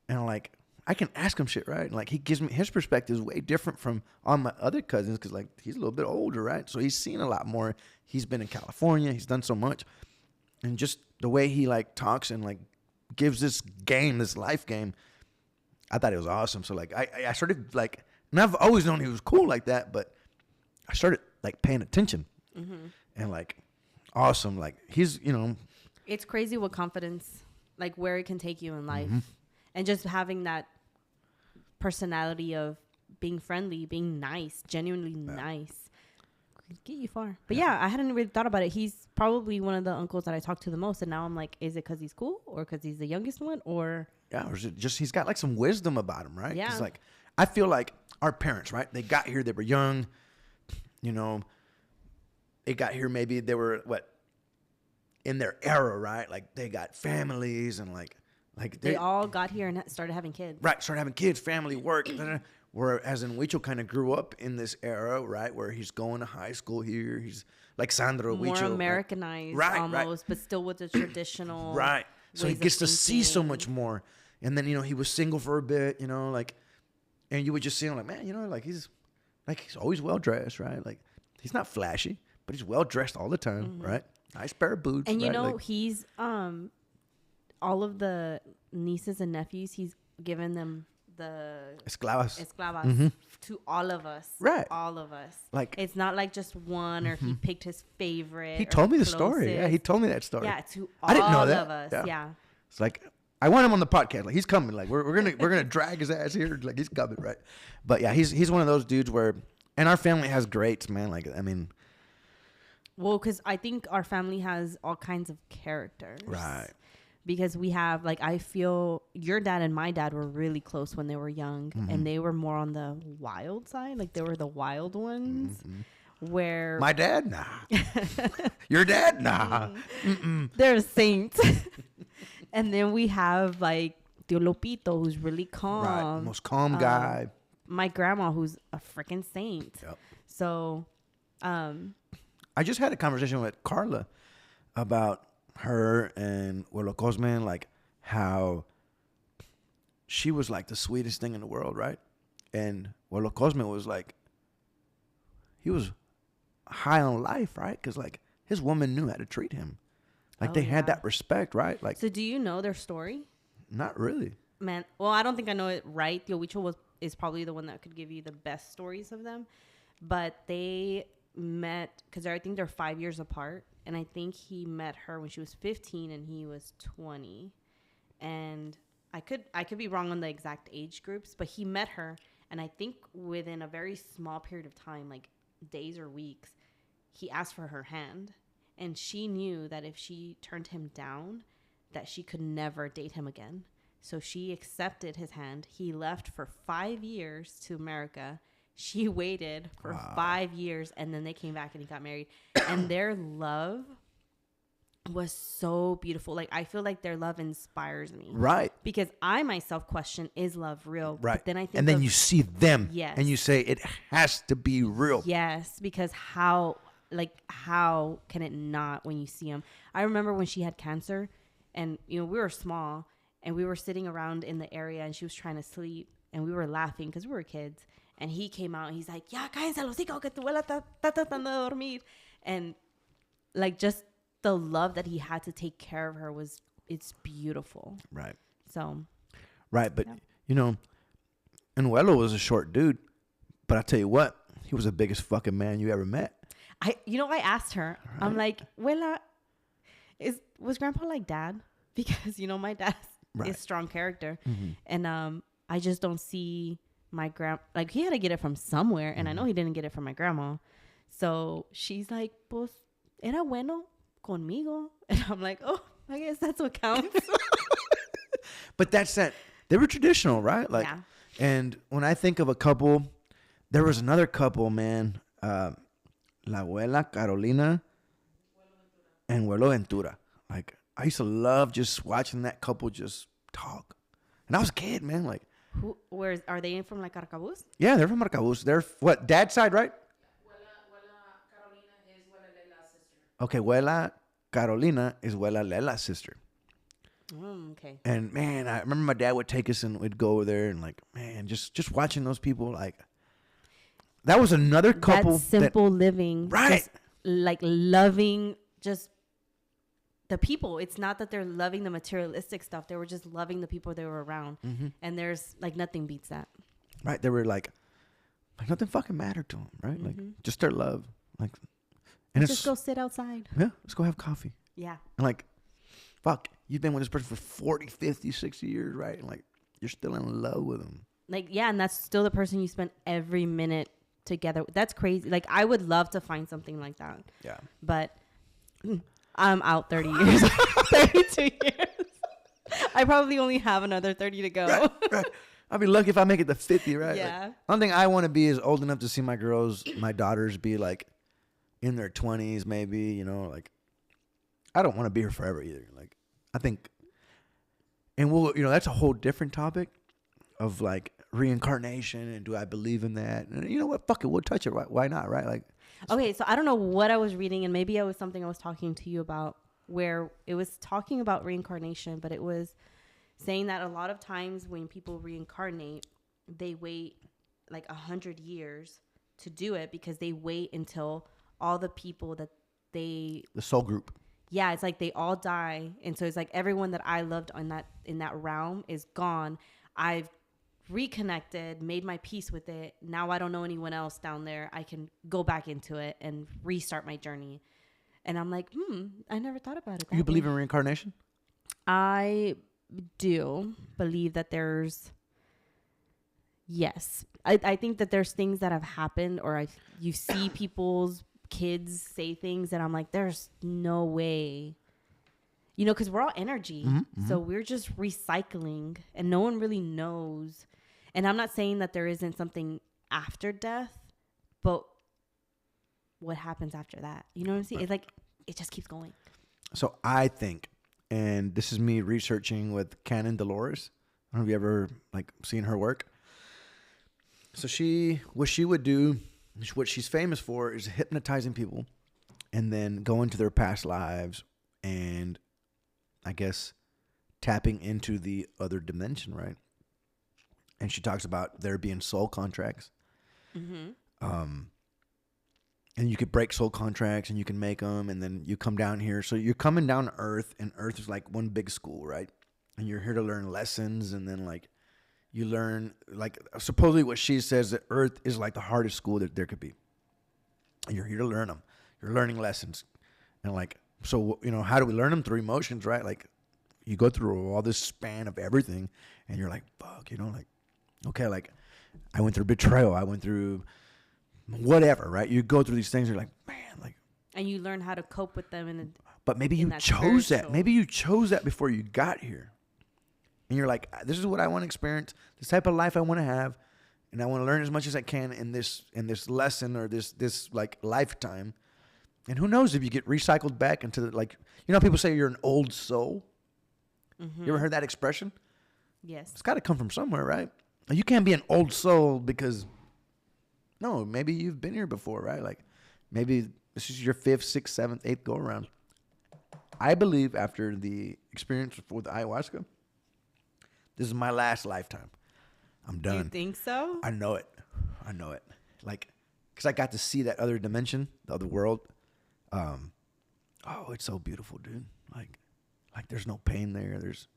And, like, I can ask him shit, right? And, like, he gives me... His perspective is way different from all my other cousins because, like, he's a little bit older, right? So he's seen a lot more. He's been in California. He's done so much. And just the way he, like, talks and, like, gives this game, this life game... I thought it was awesome. So, like, I started, like, and I've always known he was cool like that, but I started, like, paying attention. Mm-hmm. And, like, awesome. Like, he's, you know. It's crazy what confidence, like, where it can take you in life. Mm-hmm. And just having that personality of being friendly, being nice, genuinely nice. Get you far. But, yeah, I hadn't really thought about it. He's probably one of the uncles that I talk to the most. And now I'm like, is it because he's cool or because he's the youngest one or... Yeah, or is it just he's got like some wisdom about him, right? Yeah. 'Cause like I feel like our parents, right? They got here, they were young, you know. They got here, maybe they were in their era, right? Like they got families and like they all got here and started having kids. Right, started having kids, family, work. Whereas in Huicho kind of grew up in this era, right, where he's going to high school here. He's like Sandro more Huicho, Americanized, right, almost, but still with the traditional. Right. So he gets to see so much more. And then, you know, he was single for a bit, you know, like, and you would just see him like, man, you know, like he's always well dressed, right? Like he's not flashy, but he's well dressed all the time, mm-hmm. right? Nice pair of boots. And you right? know, like, he's all of the nieces and nephews, he's given them the esclavas mm-hmm. to all of us, right? All of us. Like it's not like just one, or mm-hmm. he picked his favorite. He told me the story. Yeah, he told me that story. Yeah, to all I didn't know that. Of us. Yeah. It's like I want him on the podcast. Like he's coming. Like we're gonna drag his ass here. Like he's coming, right? But yeah, he's one of those dudes where, and our family has greats, man. Like I mean, well, because I think our family has all kinds of characters, right? Because we have, like, I feel your dad and my dad were really close when they were young, mm-hmm. and they were more on the wild side. Like, they were the wild ones, mm-hmm. where... My dad? Nah. Your dad? Nah. Mm-mm. They're saints. And then we have, like, Tio Lopito, who's really calm. Right, most calm guy. My grandma, who's a freaking saint. Yep. So, I just had a conversation with Carla about... her and Abuelo Cosme, like how she was like the sweetest thing in the world, right? And Abuelo Cosme was like, he was high on life, right? Because like his woman knew how to treat him. Like they had that respect, right? Like. So do you know their story? Not really. Man, well, I don't think I know it right. Tio Huicho is probably the one that could give you the best stories of them. But they met, because I think they're 5 years apart, and I think he met her when she was 15 and he was 20, and I could be wrong on the exact age groups, but he met her, and I think within a very small period of time, like days or weeks, he asked for her hand, and she knew that if she turned him down, that she could never date him again. So she accepted his hand. He left for 5 years to America. She waited for 5 years, and then they came back and he got married. And their love was so beautiful. Like, I feel like their love inspires me. Right. Because I myself question, is love real? Right. But then I think and then you see them. Yes. And you say, it has to be real. Yes, because how can it not when you see them? I remember when she had cancer, and, you know, we were small, and we were sitting around in the area, and she was trying to sleep, and we were laughing because we were kids. And he came out and he's like, ya, cállense los hocico, que tu abuela está tratando de dormir. And like, just the love that he had to take care of her it's beautiful. Right. So. Right. But, you know, Anuelo was a short dude, but I tell you what, he was the biggest fucking man you ever met. I asked her, right. I'm like, abuela, was grandpa like dad? Because, you know, my dad is strong character. Mm-hmm. And I just don't see my like, he had to get it from somewhere, and I know he didn't get it from my grandma. So she's like, pues era bueno conmigo, and I'm like, oh, I guess that's what counts. But that's that. They were traditional, right? Like, yeah. And when I think of a couple, there was another couple, man, La Abuela Carolina and Abuelo Ventura. Like, I used to love just watching that couple just talk, and I was a kid, man. Like. Are they from like Arcabuz? Yeah, they're from Arcabuz. They're what, dad's side, right? Abuela Carolina is Abuela Lela's sister. Okay, Abuela Carolina is Abuela Lela's sister. Okay. And man, I remember my dad would take us and we'd go over there and like, man, just watching those people, like, that was another couple. That simple living, right? Just, like, loving just the people. It's not that they're loving the materialistic stuff. They were just loving the people they were around. Mm-hmm. And there's like nothing beats that. Right. They were like nothing fucking mattered to them. Right. Mm-hmm. Like just their love. Like, and let's just go sit outside. Yeah. Let's go have coffee. Yeah. And like, fuck, you've been with this person for 40, 50, 60 years. Right. And like, you're still in love with them. Like, yeah. And that's still the person you spend every minute together. That's crazy. Like, I would love to find something like that. Yeah. But I'm out 30 years, 32 years. I probably only have another 30 to go. Right. I'll be lucky if I make it to 50, right? Yeah. Like, one thing I want to be is old enough to see my daughters be like in their 20s, maybe, you know, like, I don't want to be here forever either. Like, I think, and we'll, you know, that's a whole different topic of like reincarnation and do I believe in that? And you know what? Fuck it. We'll touch it. Why not? Right? Like, okay, so I don't know what I was reading, and maybe it was something I was talking to you about, where it was talking about reincarnation, but it was saying that a lot of times when people reincarnate, they wait like 100 years to do it because they wait until all the people that the soul group. Yeah, it's like they all die, and so it's like everyone that I loved in that realm is gone. I've reconnected, made my peace with it. Now I don't know anyone else down there. I can go back into it and restart my journey. And I'm like, I never thought about it. You believe in reincarnation? I do believe that yes. I think that there's things that have happened, or you see people's kids say things that I'm like, there's no way. You know, because we're all energy. Mm-hmm. So we're just recycling, and no one really knows. And I'm not saying that there isn't something after death, but what happens after that? You know what I'm saying? It's like, it just keeps going. So I think, and this is me researching with Canon Dolores. I don't know if you ever like seen her work. So what she would do, what she's famous for, is hypnotizing people and then go into their past lives and, I guess, tapping into the other dimension, right? And she talks about there being soul contracts. Mm-hmm. And you could break soul contracts and you can make them, and then you come down here. So you're coming down to Earth, and Earth is like one big school, right? And you're here to learn lessons, and then like you learn, like supposedly what she says, that Earth is like the hardest school that there could be. And you're here to learn them. You're learning lessons. And like, so, how do we learn them? Through emotions, right? Like, you go through all this span of everything, and you're like, fuck, like, okay, like, I went through betrayal. I went through whatever, right? You go through these things, you're like, man, like. And you learn how to cope with them. But maybe you chose that. Maybe you chose that before you got here. And you're like, this is what I want to experience, this type of life I want to have, and I want to learn as much as I can in this lesson or this like lifetime. And who knows if you get recycled back into like, people say you're an old soul. Mm-hmm. You ever heard that expression? Yes. It's got to come from somewhere, right? You can't be an old soul because, no, maybe you've been here before, right? Like, maybe this is your 5th, 6th, 7th, 8th go around. I believe after the experience with ayahuasca, this is my last lifetime. I'm done. You think so? I know it. Like, because I got to see that other dimension, the other world. It's so beautiful, dude. Like there's no pain there. There's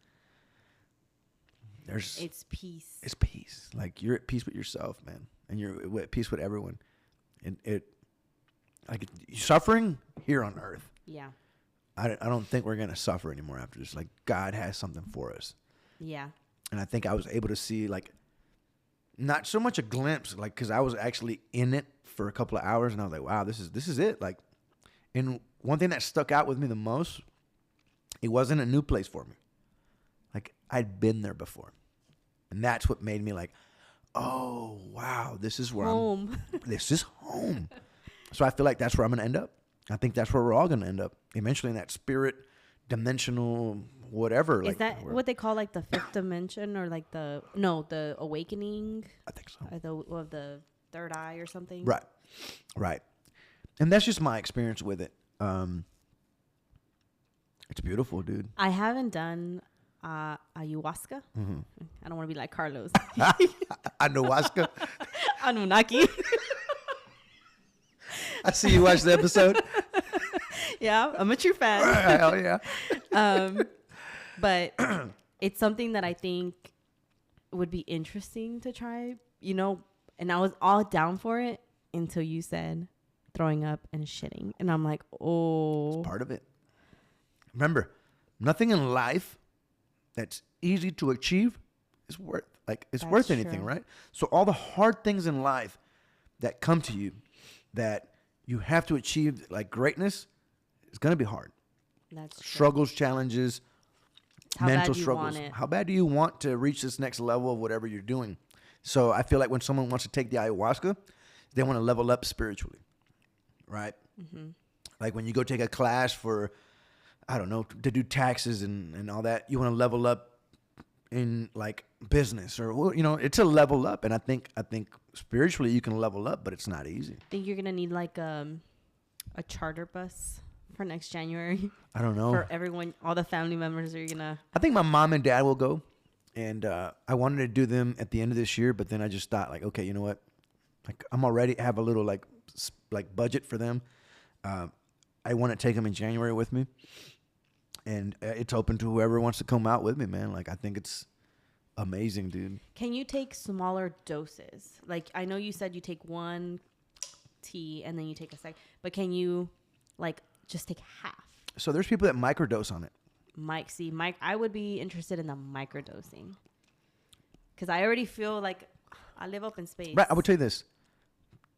it's peace. It's peace. Like, you're at peace with yourself, man, and you're at peace with everyone. And like, suffering here on earth. Yeah. I don't think we're gonna suffer anymore after this. Like, God has something for us. Yeah. And I think I was able to see, like, not so much a glimpse, like, because I was actually in it for a couple of hours, and I was like, wow, this is it. Like, and one thing that stuck out with me the most, it wasn't a new place for me. Like, I'd been there before. And that's what made me like, oh, wow, this is where this is home. So I feel like that's where I'm going to end up. I think that's where we're all going to end up. Eventually in that spirit, dimensional, whatever. Is that what they call, like, the 5th dimension, or like the awakening? I think so. Of the third eye or something? Right. And that's just my experience with it. It's beautiful, dude. I haven't done ayahuasca. Mm-hmm. I don't want to be like Carlos. Ayahuasca? Anunnaki. I see you watch the episode. Yeah, I'm a true fan. Hell yeah. But it's something that I think would be interesting to try, and I was all down for it until you said throwing up and shitting. And I'm like, oh. It's part of it. Remember, nothing in life that's easy to achieve is worth anything, right? So all the hard things in life that come to you that you have to achieve, like greatness, it's going to be hard. That's true. Struggles, challenges, mental struggles. Want it? How bad do you want to reach this next level of whatever you're doing? So I feel like when someone wants to take the ayahuasca, they want to level up spiritually, right? Mm-hmm. Like when you go take a class for, I don't know, to do taxes and all that, you want to level up in like business or, it's a level up. And I think spiritually you can level up, but it's not easy. Think you're going to need like a charter bus for next January? I don't know. For everyone, all the family members are going to. I think my mom and dad will go. And I wanted to do them at the end of this year, but then I just thought like, okay, you know what? Like I'm already have a little like budget for them. I want to take them in January with me. And it's open to whoever wants to come out with me, man. Like, I think it's amazing, dude. Can you take smaller doses? Like, I know you said you take one tea and then you take a second. But can you, like, just take half? So there's people that microdose on it. I would be interested in the microdosing. Because I already feel like I live up in space. Right, I would tell you this.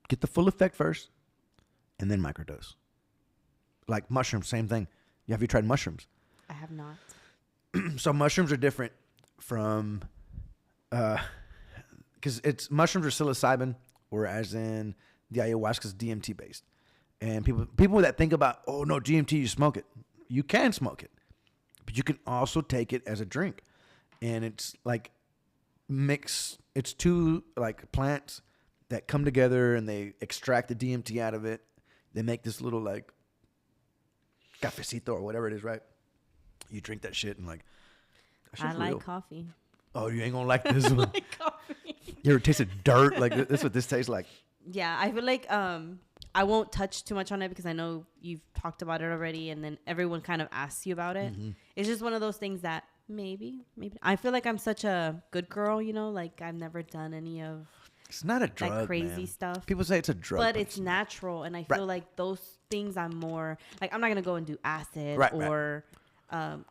Get the full effect first and then microdose. Like mushrooms, same thing. Have you tried mushrooms? I have not. So mushrooms are different from, because mushrooms are psilocybin, whereas in the ayahuasca is DMT based. And people that think about, oh no, DMT, you smoke it. You can smoke it, but you can also take it as a drink. And it's like it's two like plants that come together and they extract the DMT out of it. They make this little like cafecito or whatever it is, right? You drink that shit and like, I like coffee. Oh, you ain't gonna like this one. I like coffee. You ever tasted dirt? Like this is what this tastes like. Yeah, I feel like I won't touch too much on it because I know you've talked about it already, and then everyone kind of asks you about it. Mm-hmm. It's just one of those things that maybe. I feel like I'm such a good girl, like I've never done any of. It's not a drug, like crazy man. stuff. People say it's a drug, but it's natural, and I feel like those things I'm more like. I'm not gonna go and do acid or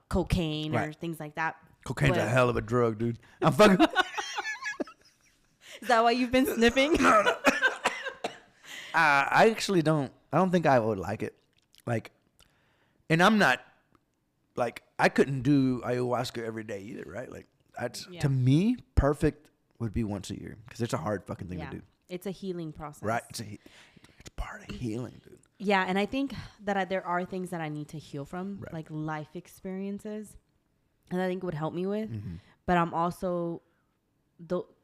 cocaine or things like that. Cocaine's a hell of a drug, dude. I'm fucking. Is that why you've been sniffing? No. I actually don't. I don't think I would like it. Like, and I'm not. Like, I couldn't do ayahuasca every day either, right? Like, that's to me, perfect would be once a year because it's a hard fucking thing to do. It's a healing process, right? It's part of healing, dude. Yeah, and I think that there are things that I need to heal from, like life experiences, and I think it would help me with. Mm-hmm. But I'm also,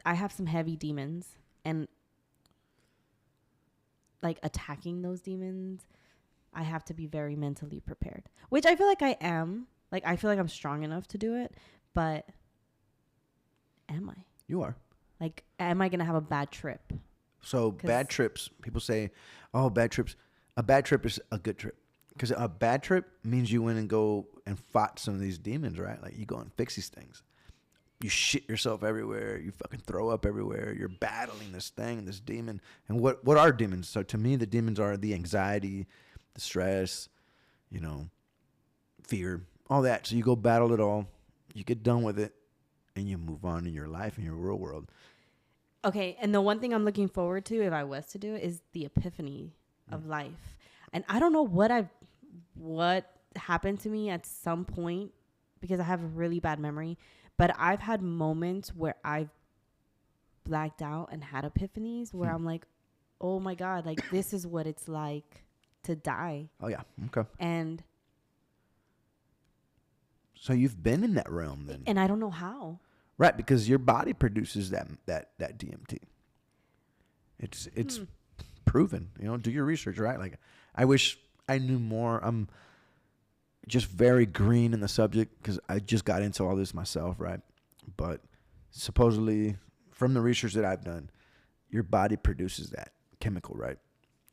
I have some heavy demons, and like attacking those demons, I have to be very mentally prepared, which I feel like I am. Like, I feel like I'm strong enough to do it, but am I? You are. Like, am I going to have a bad trip? So bad trips, people say, oh, bad trips. A bad trip is a good trip. Because a bad trip means you went and go and fought some of these demons, right? Like, you go and fix these things. You shit yourself everywhere. You fucking throw up everywhere. You're battling this thing, this demon. And what are demons? So to me, the demons are the anxiety, the stress, fear, all that. So you go battle it all. You get done with it, and you move on in your life, in your real world. Okay, and the one thing I'm looking forward to, if I was to do it, is the epiphany of life. And I don't know what happened to me at some point, because I have a really bad memory, but I've had moments where I've blacked out and had epiphanies where I'm like, oh my God, like this is what it's like to die. Oh yeah, okay. And so you've been in that realm then. And I don't know how. Right, because your body produces that DMT. It's proven. Do your research, right? Like, I wish I knew more. I'm just very green in the subject because I just got into all this myself, right? But supposedly, from the research that I've done, your body produces that chemical, right?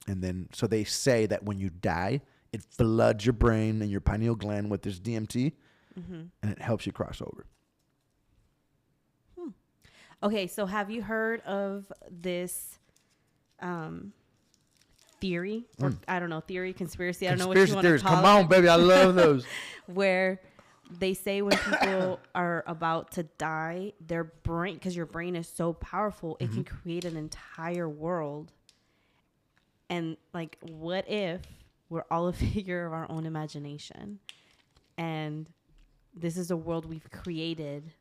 And then, so they say that when you die, it floods your brain and your pineal gland with this DMT, and it helps you cross over. Okay, so have you heard of this theory? Or I don't know, theory, conspiracy, I don't know what you want to call it. Come on, baby, I love those. Where they say when people are about to die, their brain, because your brain is so powerful, it can create an entire world. And like, what if we're all a figure of our own imagination? And this is a world we've created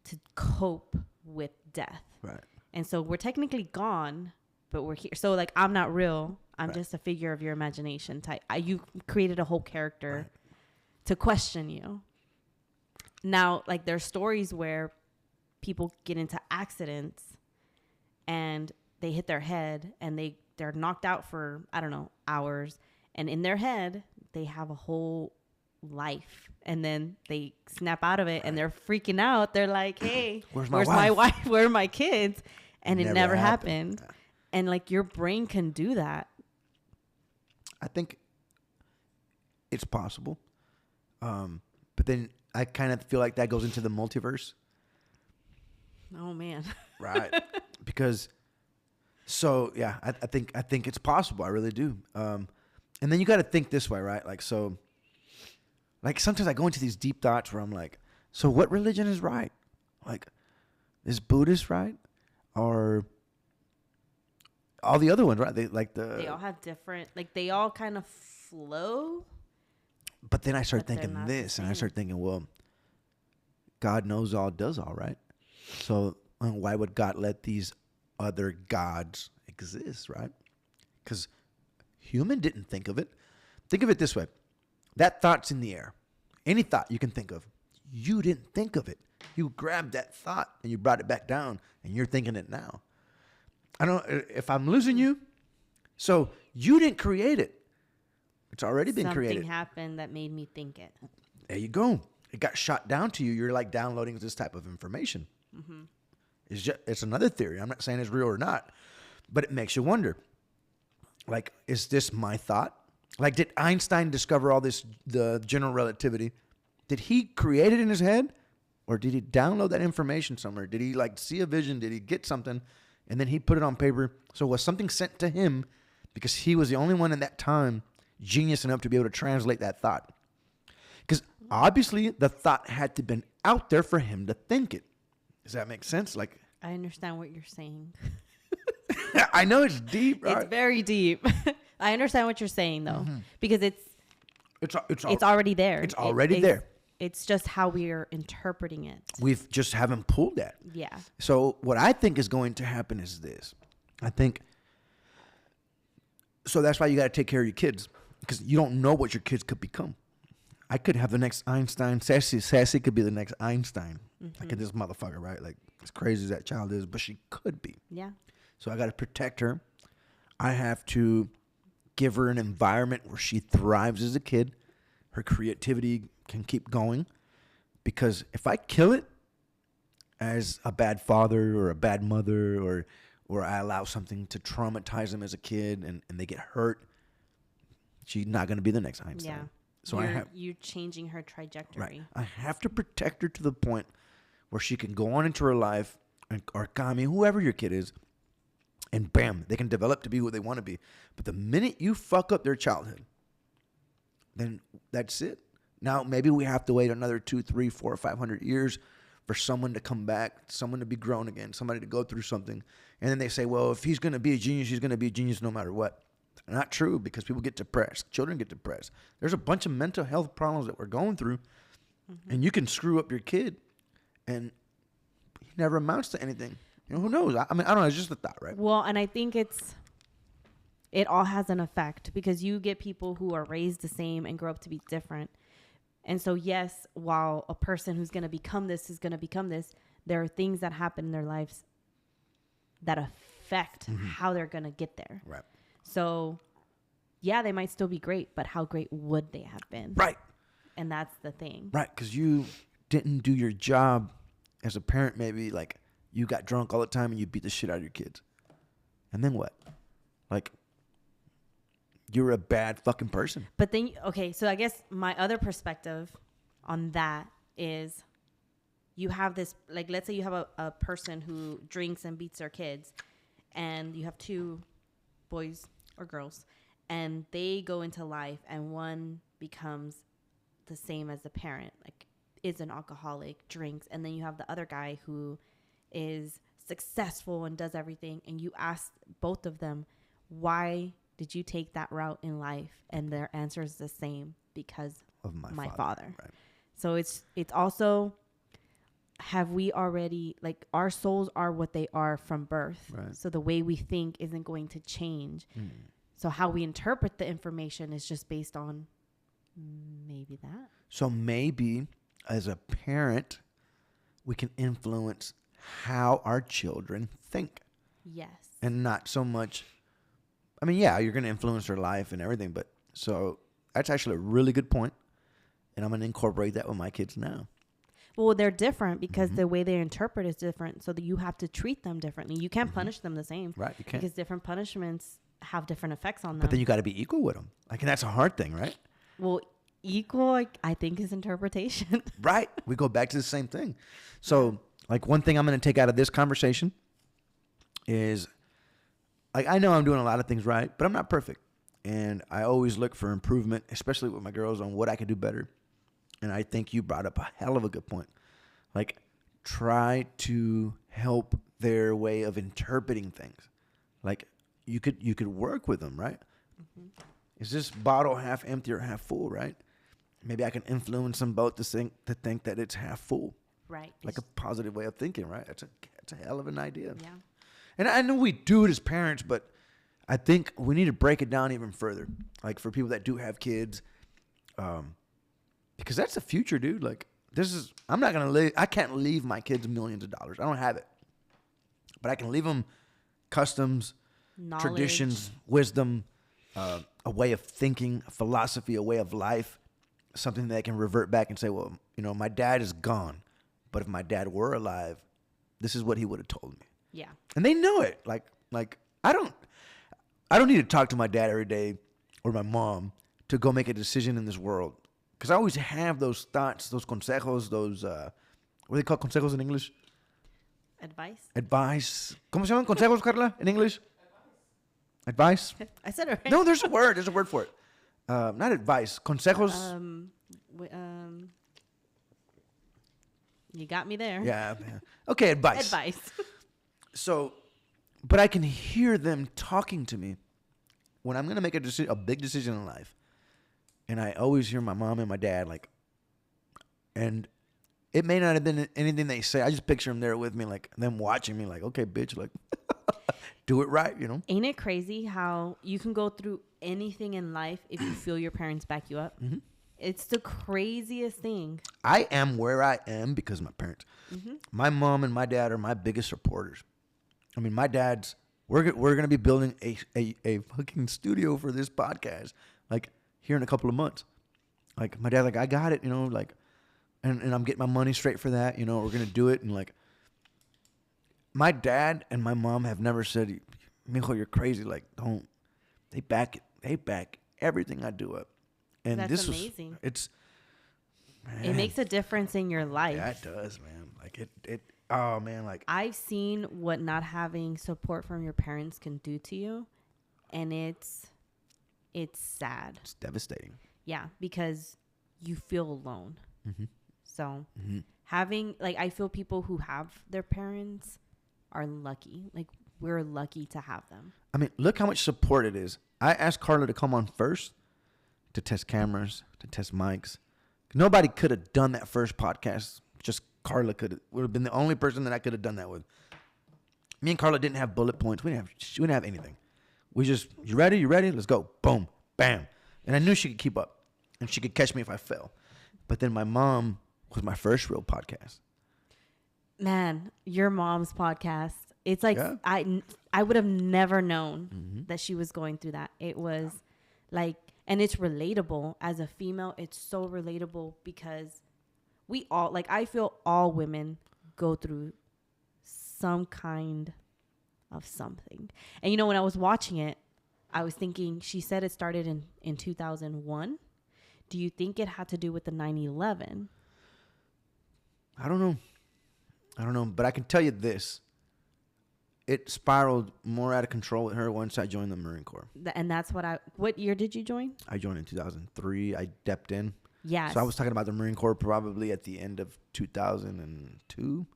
to cope with death. Right. And so we're technically gone, but we're here. So like, I'm not real. I'm just a figure of your imagination type. You created a whole character to question you. Now, like, there's stories where people get into accidents and they hit their head and they're knocked out for, I don't know, hours. And in their head, they have a whole life, and then they snap out of it and they're freaking out. They're like, hey, where's my wife? Where are my kids? And it never happened. Yeah. And like, your brain can do that. I think it's possible. But then I kind of feel like that goes into the multiverse. Oh man. Right. Because so yeah, I think it's possible. I really do. And then you got to think this way, right? Like, so like, sometimes I go into these deep thoughts where I'm like, so what religion is right? Like, is Buddhist right? Or all the other ones, right? They all have different, like, they all kind of flow. But then I start thinking this, and I start thinking, well, God knows all, does all, right? So why would God let these other gods exist, right? Because human didn't think of it. Think of it this way. That thought's in the air. Any thought you can think of, you didn't think of it. You grabbed that thought and you brought it back down, and you're thinking it now. I don't know if I'm losing you. So you didn't create it. It's already been created. Something happened that made me think it. There you go. It got shot down to you. You're like downloading this type of information. Mm-hmm. It's another theory. I'm not saying it's real or not, but it makes you wonder. Like, is this my thought? Like, did Einstein discover all this, the general relativity? Did he create it in his head? Or did he download that information somewhere? Did he like see a vision? Did he get something? And then he put it on paper. So was something sent to him because he was the only one in that time genius enough to be able to translate that thought? Because obviously the thought had to have been out there for him to think it. Does that make sense? Like, I understand what you're saying. I know it's deep, right? It's very deep. I understand what you're saying though, because it's already there. It's already there. It's just how we're interpreting it. We've just haven't pulled that. Yeah. So what I think is going to happen is this. I think, so that's why you got to take care of your kids, because you don't know what your kids could become. I could have the next Einstein. Sassy could be the next Einstein. Like this motherfucker, right? Like, as crazy as that child is, but she could be. Yeah. So I got to protect her. I have to give her an environment where she thrives as a kid. Her creativity can keep going. Because if I kill it as a bad father or a bad mother, or I allow something to traumatize them as a kid and they get hurt, she's not going to be the next Einstein. Yeah. So you're changing her trajectory. Right. I have to protect her to the point where she can go on into her life, or Kami, whoever your kid is, and bam, they can develop to be what they want to be. But the minute you fuck up their childhood, then that's it. Now, maybe we have to wait another 2, 3, 4, 500 years for someone to come back, someone to be grown again, somebody to go through something. And then they say, well, if he's going to be a genius, he's going to be a genius no matter what. Not true, because people get depressed. Children get depressed. There's a bunch of mental health problems that we're going through, and you can screw up your kid, and he never amounts to anything. You know, who knows? I mean, I don't know. It's just a thought, right? Well, and I think it all has an effect, because you get people who are raised the same and grow up to be different. And so, yes, while a person who's going to become this is going to become this, there are things that happen in their lives that affect how they're going to get there. Right. So, yeah, they might still be great, but how great would they have been? Right. And that's the thing. Right, because you didn't do your job as a parent. Maybe like you got drunk all the time and you beat the shit out of your kids. And then what? Like, you're a bad fucking person. But then, okay, so I guess my other perspective on that is you have this, like, let's say you have a person who drinks and beats their kids, and you have 2 boys or girls, and they go into life, and one becomes the same as the parent, like is an alcoholic, drinks, and then you have the other guy who is successful and does everything, and you ask both of them, why did you take that route in life? And their answer is the same: because Of my father. Right. So it's also, have we already, like, our souls are what they are from birth. Right. So the way we think isn't going to change. So how we interpret the information is just based on maybe that. So maybe as a parent, we can influence how our children think. Yes. And not so much, I mean, yeah, you're going to influence their life and everything, but so that's actually a really good point, and I'm going to incorporate that with my kids now. Well, they're different because the way they interpret is different, so that you have to treat them differently. You can't punish them the same. Right, you can't. Because different punishments have different effects on them. But then you got to be equal with them. Like, and that's a hard thing, right? Well, equal, I think, is interpretation. Right. We go back to the same thing. So, like, one thing I'm going to take out of this conversation is, like, I know I'm doing a lot of things right, but I'm not perfect. And I always look for improvement, especially with my girls, on what I can do better. And I think you brought up a hell of a good point. Like, try to help their way of interpreting things. Like, you could work with them, right? Is this bottle half empty or half full, right? Maybe I can influence them both to think that it's half full. Right. Like a positive way of thinking, right? That's a hell of an idea. Yeah. And I know we do it as parents, but I think we need to break it down even further. Like, for people that do have kids, because that's the future, dude. Like, I can't leave my kids millions of dollars. I don't have it. But I can leave them customs, Knowledge. traditions, wisdom, a way of thinking, a philosophy, a way of life, something that they can revert back and say, well, you know, my dad is gone, but if my dad were alive, this is what he would have told me. Yeah. And they know it. Like I don't need to talk to my dad every day or my mom to go make a decision in this world, because I always have those thoughts, those consejos, those What do they call consejos in English? Advice. ¿Cómo se llaman consejos, Carla, in English? Advice? I said it right. No, there's a word. There's a word for it. Not advice. Consejos. You got me there. Yeah. Okay, advice. So, but I can hear them talking to me when I'm going to make a big decision in life. And I always hear my mom and my dad, like, and it may not have been anything they say. I just picture them there with me, like, them watching me, like, okay, bitch, like, do it right, you know? Ain't it crazy how you can go through anything in life if you feel your parents back you up? Mm-hmm. It's the craziest thing. I am where I am because of my parents. Mm-hmm. My mom and my dad are my biggest supporters. I mean, my dad's, we're going to be building a fucking studio for this podcast, like, here in a couple of months. Like, my dad's like, I got it, you know, like, and I'm getting my money straight for that, you know, we're going to do it. And, like, my dad and my mom have never said, Mijo, you're crazy. Like, don't. They back everything I do up. And that's amazing. Man. It makes a difference in your life. Yeah, it does, man. Like, oh, man, like. I've seen what not having support from your parents can do to you. And it's sad. It's devastating. Yeah, because you feel alone. Mm-hmm. So having, like, I feel people who have their parents are lucky. Like, we're lucky to have them. I mean, look how much support it is. I asked Carla to come on first to test cameras, to test mics. Nobody could have done that first podcast. Just Carla would have been the only person that I could have done that with. Me and Carla didn't have bullet points. We didn't have anything. We just, you ready? Let's go. Boom, bam. And I knew she could keep up. And she could catch me if I fell. But then my mom was my first real podcast. Man, your mom's podcast. It's like, yeah. I would have never known that she was going through that. It was like, and it's relatable. As a female, it's so relatable because we all, like, I feel all women go through some kind of something. And, you know, when I was watching it, I was thinking, she said it started in 2001. Do you think it had to do with the 9/11? I don't know. But I can tell you this. It spiraled more out of control with her once I joined the Marine Corps. And that's what year did you join? I joined in 2003. I depped in. Yes. So I was talking about the Marine Corps probably at the end of 2002,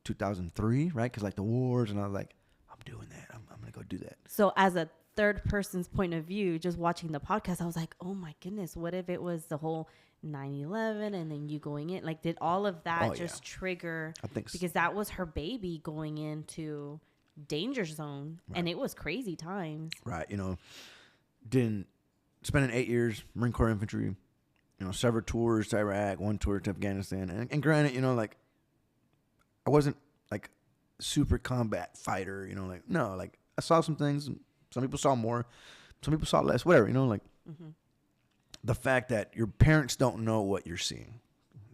2003, right? Because, like, the wars, and I was like, I'm doing that. I'm going to go do that. So as a third person's point of view, just watching the podcast, I was like, oh my goodness, what if it was the whole 9/11 and then you going in? Like, did all of that trigger? I think so. Because that was her baby going into danger zone, right. And it was crazy times. Right, you know, spending 8 years Marine Corps infantry, you know, several tours to Iraq, one tour to Afghanistan, and granted, you know, like, I wasn't like super combat fighter, you know, like, no, like, I saw some things. Some people saw more, some people saw less, whatever, you know, like, the fact that your parents don't know what you're seeing.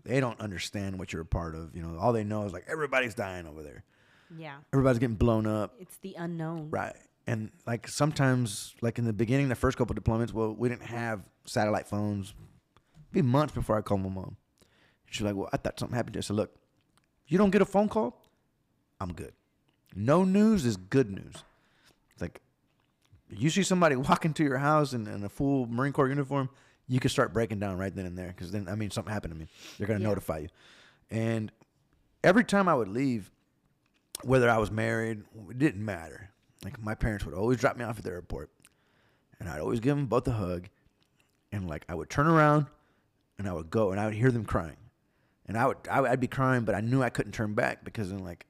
They don't understand what you're a part of. You know, all they know is, like, everybody's dying over there. Yeah. Everybody's getting blown up. It's the unknown. Right. And, like, sometimes, like, in the beginning, the first couple of deployments, well, we didn't have satellite phones. It'd be months before I called my mom. She's like, well, I thought something happened to you. I said, look, you don't get a phone call, I'm good. No news is good news. It's like, you see somebody walk into your house in a full Marine Corps uniform, you can start breaking down right then and there. Because then, I mean, something happened to me. They're going to notify you. And every time I would leave, whether I was married, it didn't matter. Like, my parents would always drop me off at the airport. And I'd always give them both a hug. And, like, I would turn around and I would go and I would hear them crying. And I'd be crying, but I knew I couldn't turn back because then, like,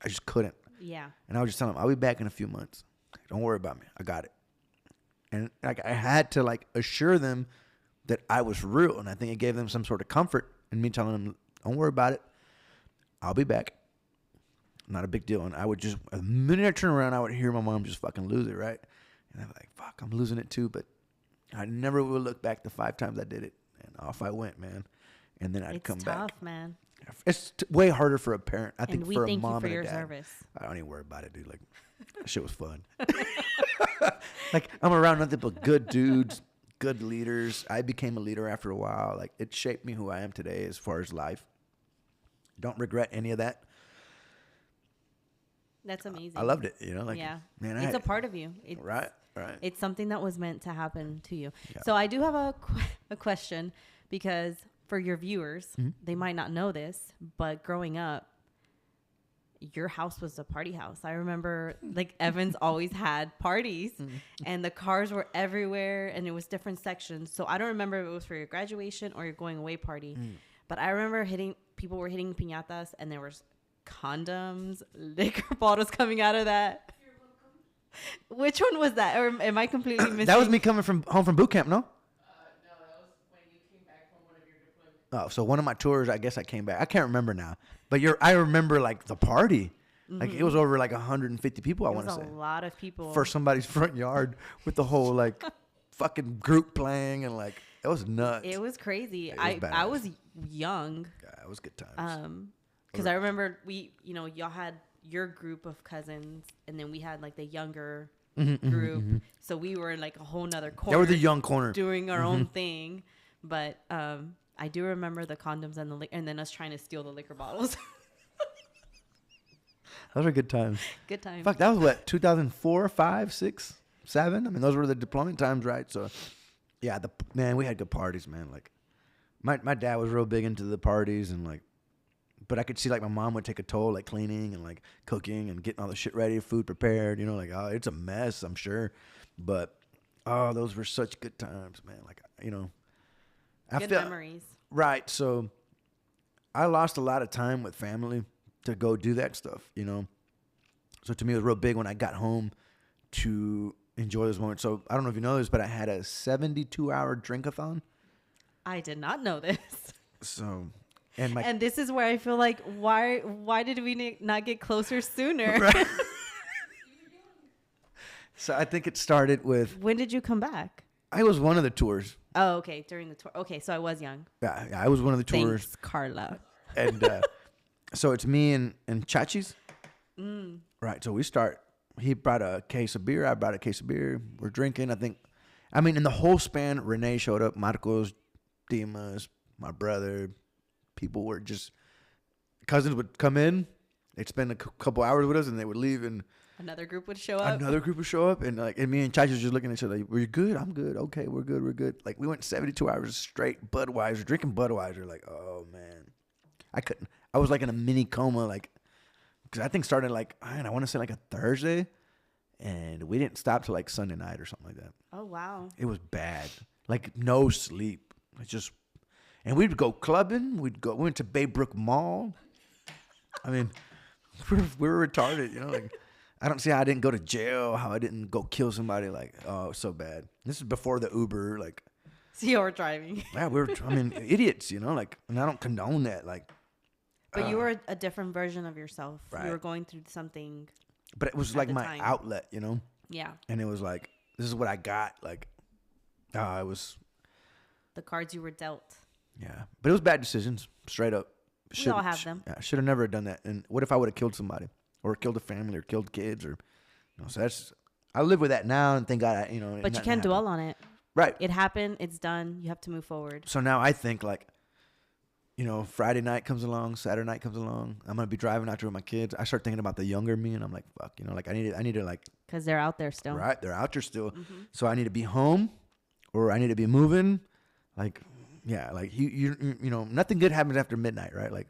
I just couldn't. Yeah. And I would just tell them, I'll be back in a few months. Don't worry about me. I got it. And, like, I had to, like, assure them that I was real. And I think it gave them some sort of comfort in me telling them, don't worry about it. I'll be back. Not a big deal. And I would just, the minute I turn around, I would hear my mom just fucking lose it, right? And I'm like, fuck, I'm losing it too. But I never would look back the 5 times I did it. And off I went, man. And then I'd come back. It's tough, man. It's way harder for a parent. I think and we for a thank mom you for and a your dad. service. I don't even worry about it, dude. Like, that shit was fun. Like, I'm around nothing but good dudes, good leaders. I became a leader after a while. Like, it shaped me who I am today as far as life. Don't regret any of that. That's amazing. I loved it. You know, like, yeah, man, it's a part of you. It's, right. It's something that was meant to happen to you. Yeah. So I do have a question, because for your viewers, they might not know this, but growing up, your house was a party house. I remember like Evans always had parties and the cars were everywhere and it was different sections. So I don't remember if it was for your graduation or your going away party, but I remember people were hitting piñatas and there was condoms, liquor bottles coming out of that. Which one was that? Or am I completely missing? That was me coming home from boot camp, no? No, that was when you came back from one of your deployments. Oh, so one of my tours, I guess I came back. I can't remember now. But I remember like the party. Like it was over like 150 people, I want to say. It was a lot of people. For somebody's front yard with the whole like fucking group playing and like it was nuts. It was crazy. It was I was young. Yeah, it was good times. Because I remember y'all had your group of cousins and then we had like the younger group. So we were in like a whole nother corner. They were the young corner. Doing our own thing. But I do remember the condoms and then us trying to steal the liquor bottles. Those were good times. Good times. Fuck, that was what, 2004, 5, 6, 7? I mean, those were the deployment times, right? So, yeah, man, we had good parties, man. Like, my dad was real big into the parties and like, but I could see like my mom would take a toll, like cleaning and like cooking and getting all the shit ready, food prepared. You know, like it's a mess, I'm sure, but those were such good times, man. Like good memories. Right. So I lost a lot of time with family to go do that stuff. You know, so to me it was real big when I got home to enjoy those moments. So I don't know if you know this, but I had a 72-hour drink-a-thon. I did not know this. So. And this is where I feel like why did we not get closer sooner? Right. So I think it started with. When did you come back? I was one of the tours. Oh, okay, during the tour. Okay, so I was young. Yeah, I was one of the tours. Thanks, Carla. And so it's me and Chachi's. Right. So we start. He brought a case of beer. I brought a case of beer. We're drinking. I mean, in the whole span, Renee showed up. Marcos, Dimas, my brother. People were just, cousins would come in, they'd spend a couple hours with us, and they would leave, and another group would show up. And like, and me and Chachi was just looking at each other like, "Were you good? I'm good. Okay, we're good. Like we went 72 hours straight Budweiser, drinking Budweiser. Like, oh man, I couldn't. I was like in a mini coma, like, because I think started like, I want to say like a Thursday, and we didn't stop till like Sunday night or something like that. Oh wow, it was bad. Like no sleep. It's just. And we'd go clubbing. We went to Baybrook Mall. I mean, we were retarded, you know. Like, I don't see how I didn't go to jail. How I didn't go kill somebody. Like, oh, it was so bad. This is before the Uber. Like, so you were driving. Yeah, idiots, you know. Like, and I don't condone that. Like, but you were a different version of yourself. Right. You were going through something. But it was like my outlet, you know. Yeah. And it was like, this is what I got. Like, it was the cards you were dealt. Yeah, but it was bad decisions, straight up. We all have them. Yeah, should have never done that. And what if I would have killed somebody, or killed a family, or killed kids, or so that's. I live with that now, and thank God, But you can't dwell on it. Right. It happened. It's done. You have to move forward. So now I think like, Friday night comes along, Saturday night comes along. I'm gonna be driving out there with my kids. I start thinking about the younger me, and I'm like, fuck, like I need to like. Because they're out there still. Right, they're out there still. Mm-hmm. So I need to be home, or I need to be moving, like. Yeah, like you nothing good happens after midnight, right? Like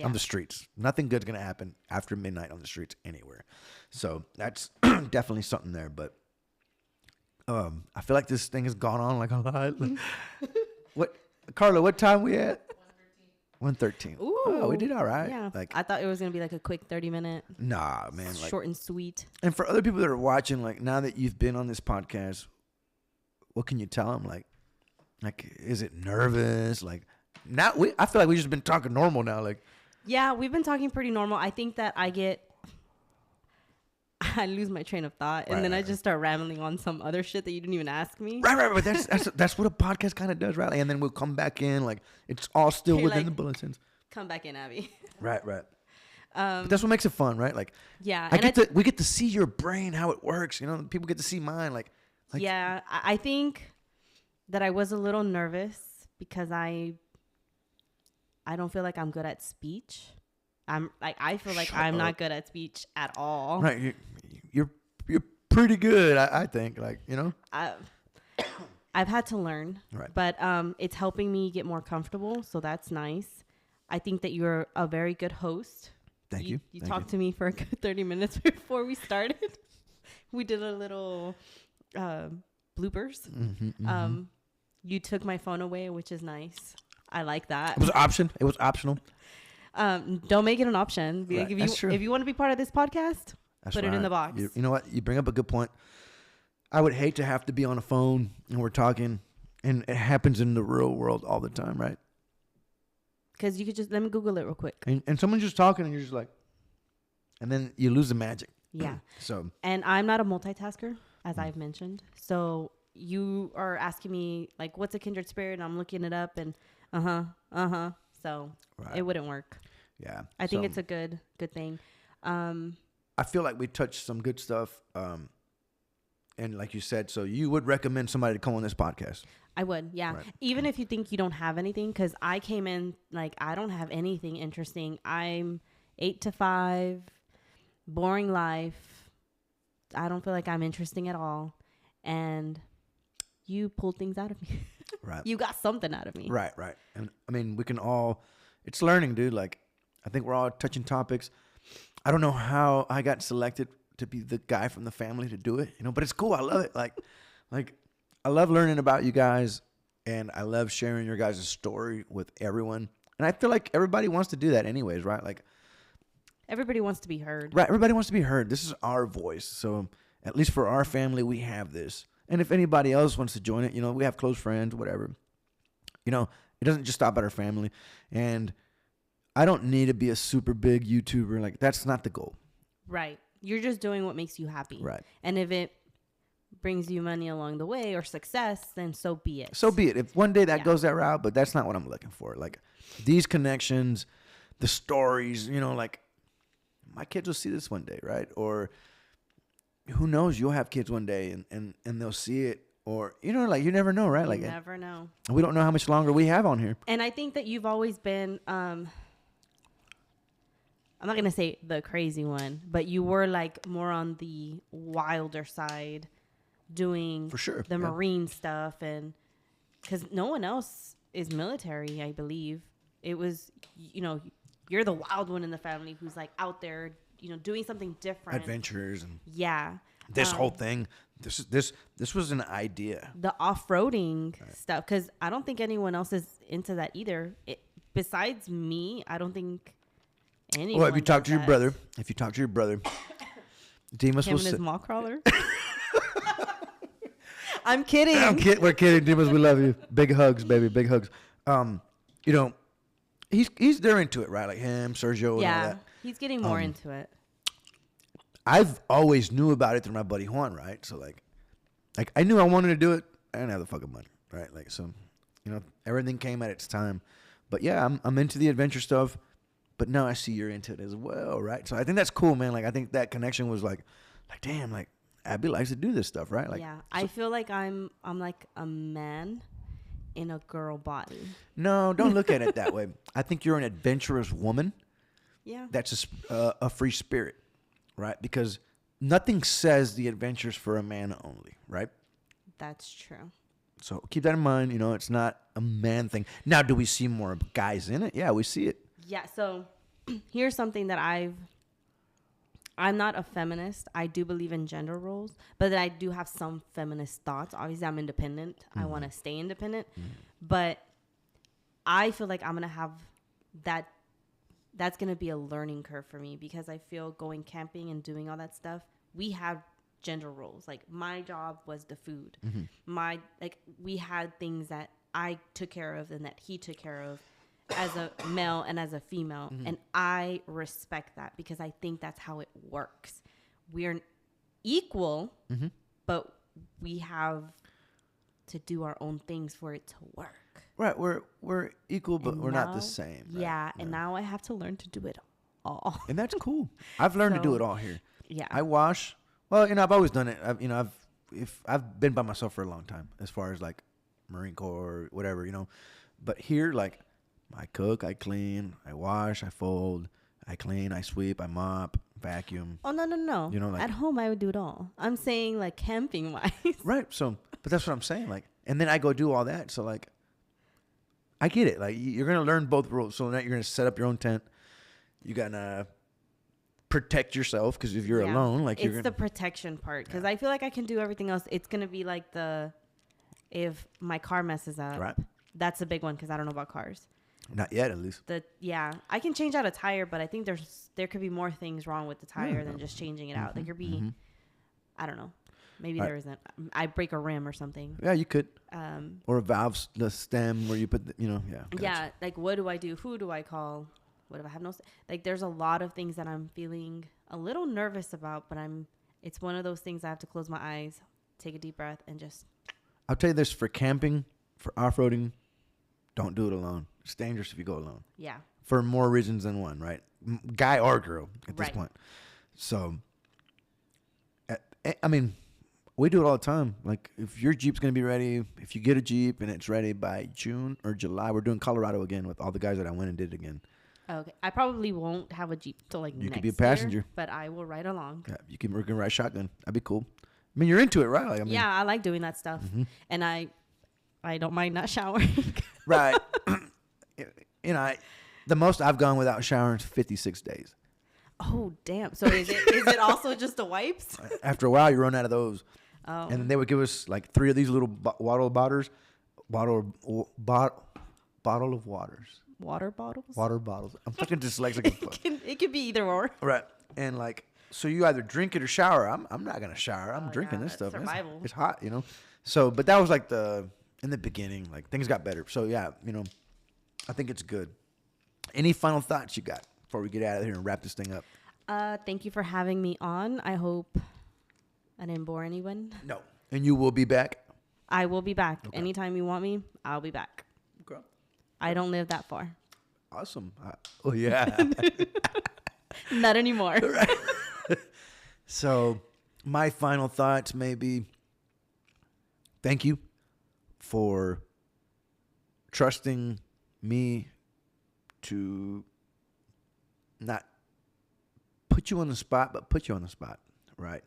on the streets, nothing good's gonna happen after midnight on the streets anywhere. So that's definitely something there. But I feel like this thing has gone on like a lot. What, Carla? What time we at? 1:13. Ooh, oh, we did all right. Yeah, like I thought it was gonna be like a quick 30-minute. Nah, man, like, short and sweet. And for other people that are watching, like now that you've been on this podcast, what can you tell them? Like, is it nervous? Like, now I feel like we've just been talking normal now. Like, yeah, we've been talking pretty normal. I think that I lose my train of thought, and then I just start rambling on some other shit that you didn't even ask me. Right. But that's what a podcast kind of does, right? And then we'll come back in, like it's all still within the bulletins. Come back in, Abby. Right. But that's what makes it fun, right? Like, yeah, we get to see your brain, how it works. People get to see mine. Like yeah, I think that I was a little nervous because I I don't feel like I'm good at speech. I feel like Shut I'm up. not good at speech at all. Right. You're pretty good, I think. Like, I've had to learn, Right. but it's helping me get more comfortable, so that's nice. I think that you're a very good host. Thank you. You Thank talked to me for a good 30 minutes before we started. We did a little bloopers. You took my phone away, which is nice. I like that. It was optional. Don't make it an option. Be Right. like, That's true. if you want to be part of this podcast, That's put it in right. the box. You know what? You bring up a good point. I would hate to have to be on a phone and we're talking, and it happens in the real world all the time, right? Because you could just, let me Google it real quick. And someone's just talking, and you're just like, and then you lose the magic. Yeah. So And I'm not a multitasker, as I've mentioned. So you are asking me, like, what's a kindred spirit? And I'm looking it up, and So Right. it wouldn't work. yeah, I think So, it's a good thing. I feel like we touched some good stuff. And like you said, so you would recommend somebody to come on this podcast. I would, yeah. Right. Even if you think you don't have anything, because I came in like, I don't have anything interesting. I'm 8 to 5, boring life. I don't feel like I'm interesting at all. And you pulled things out of me. Right. You got something out of me. Right. And I mean, we can all, it's learning, dude. Like, I think we're all touching topics. I don't know how I got selected to be the guy from the family to do it, but it's cool. I love it. Like I love learning about you guys, and I love sharing your guys' story with everyone. And I feel like everybody wants to do that anyways, right? Like, Everybody wants to be heard. right. Everybody wants to be heard. This is our voice. So at least for our family, we have this. And if anybody else wants to join it, we have close friends, whatever. It doesn't just stop at our family. And I don't need to be a super big YouTuber. Like, that's not the goal. Right. You're just doing what makes you happy. Right. And if it brings you money along the way or success, then so be it. So be it. If one day that Yeah. goes that route, but that's not what I'm looking for. Like, these connections, the stories, like, my kids will see this one day, right? Or who knows, you'll have kids one day and they'll see it. Or, like, you never know, right? Like, You never know. we don't know how much longer we have on here. And I think that you've always been, I'm not going to say the crazy one, but you were like more on the wilder side doing For sure, the yeah. Marine stuff. And because no one else is military, I believe. It was, you're the wild one in the family who's like out there, doing something different. Adventures and Yeah. this whole thing. This was an idea. The off-roading stuff, because I don't think anyone else is into that either. Besides me, I don't think anyone. Well, if you talk does to your that. brother, Demas Him will and his say, maw crawler. I'm kidding. We're kidding, Demas. We love you. Big hugs, baby. Big hugs. They're into it, right? Like him, Sergio, and all Yeah, that. he's getting more into it. I've always knew about it through my buddy Juan, right? So like I knew I wanted to do it. I didn't have the fucking money, right? Like, so, everything came at its time. But yeah, I'm into the adventure stuff. But now I see you're into it as well, right? So I think that's cool, man. Like, I think that connection was like, damn, like, Abby likes to do this stuff, right? Like, Yeah, I feel like I'm like a man in a girl body. no, don't look at it that way. I think you're an adventurous woman. Yeah. That's a free spirit, right? Because nothing says the adventure's for a man only, right? That's true. So keep that in mind. It's not a man thing. Now, do we see more guys in it? Yeah, we see it. Yeah, so here's something that I'm not a feminist. I do believe in gender roles, but then I do have some feminist thoughts. Obviously, I'm independent. I want to stay independent. But I feel like I'm going to have that. That's going to be a learning curve for me, because I feel going camping and doing all that stuff, we have gender roles. Like, my job was the food. We had things that I took care of and that he took care of as a male and as a female. And I respect that, because I think that's how it works. We're equal, but we have to do our own things for it to work. Right, we're equal, but And we're not now- the same. Right? Yeah, and now I have to learn to do it all. And that's cool. I've learned to do So, it all here. Yeah. I wash. Well, I've always done it. I've been by myself for a long time, as far as like Marine Corps or whatever, But here, like, I cook, I clean, I wash, I fold, I clean, I sweep, I mop, vacuum. Oh, no. You know, like- at home, I would do it all. I'm saying like camping wise. Right. So, but that's what I'm saying. Like, and then I go do all that. So like, I get it. Like you're going to learn both rules. So now you're going to set up your own tent. You're going to protect yourself. Cause if you're alone, like it's the protection part. Cause I feel like I can do everything else. It's going to be like if my car messes up, right. That's a big one. Cause I don't know about cars. Not yet, at least. I can change out a tire, but I think there could be more things wrong with the tire than just changing it out. There could be, I don't know, maybe there isn't. I break a rim or something. Yeah, you could. Or a valve, the stem where you put, gotcha. Yeah, like what do I do? Who do I call? What if I have no? Like, there's a lot of things that I'm feeling a little nervous about, but it's one of those things I have to close my eyes, take a deep breath, and just. I'll tell you this: for camping, for off-roading, don't do it alone. It's dangerous if you go alone. Yeah. For more reasons than one, right? Guy or girl at this Right. point. So, I mean, we do it all the time. Like, if your Jeep's going to be ready, if you get a Jeep and it's ready by June or July, we're doing Colorado again with all the guys that I went and did again. Okay. I probably won't have a Jeep till like You next could be a passenger. year, but I will ride along. Yeah, we're going to ride shotgun. That'd be cool. I mean, you're into it, right? Like, I mean, Yeah, I like doing that stuff. And I don't mind not showering. Right. The most I've gone without showering is 56 days. Oh, damn. So is it also just the wipes? After a while, you run out of those. Oh. And then they would give us like 3 of these little bottle of waters. Bottle of waters. Water bottles? Water bottles. I'm fucking dyslexic as fuck. It could be either or. Right. And like, so you either drink it or shower. I'm not going to shower. I'm drinking yeah, this stuff. survival. It's hot, So, but that was like in the beginning, like things got better. So yeah, I think it's good. Any final thoughts you got before we get out of here and wrap this thing up? Thank you for having me on. I hope I didn't bore anyone. No. And you will be back? I will be back. Okay. Anytime you want me, I'll be back. Okay. I don't live that far. Awesome. Oh, yeah. Not anymore. Right. So my final thoughts may be thank you for trusting me to not put you on the spot, but put you on the spot, right?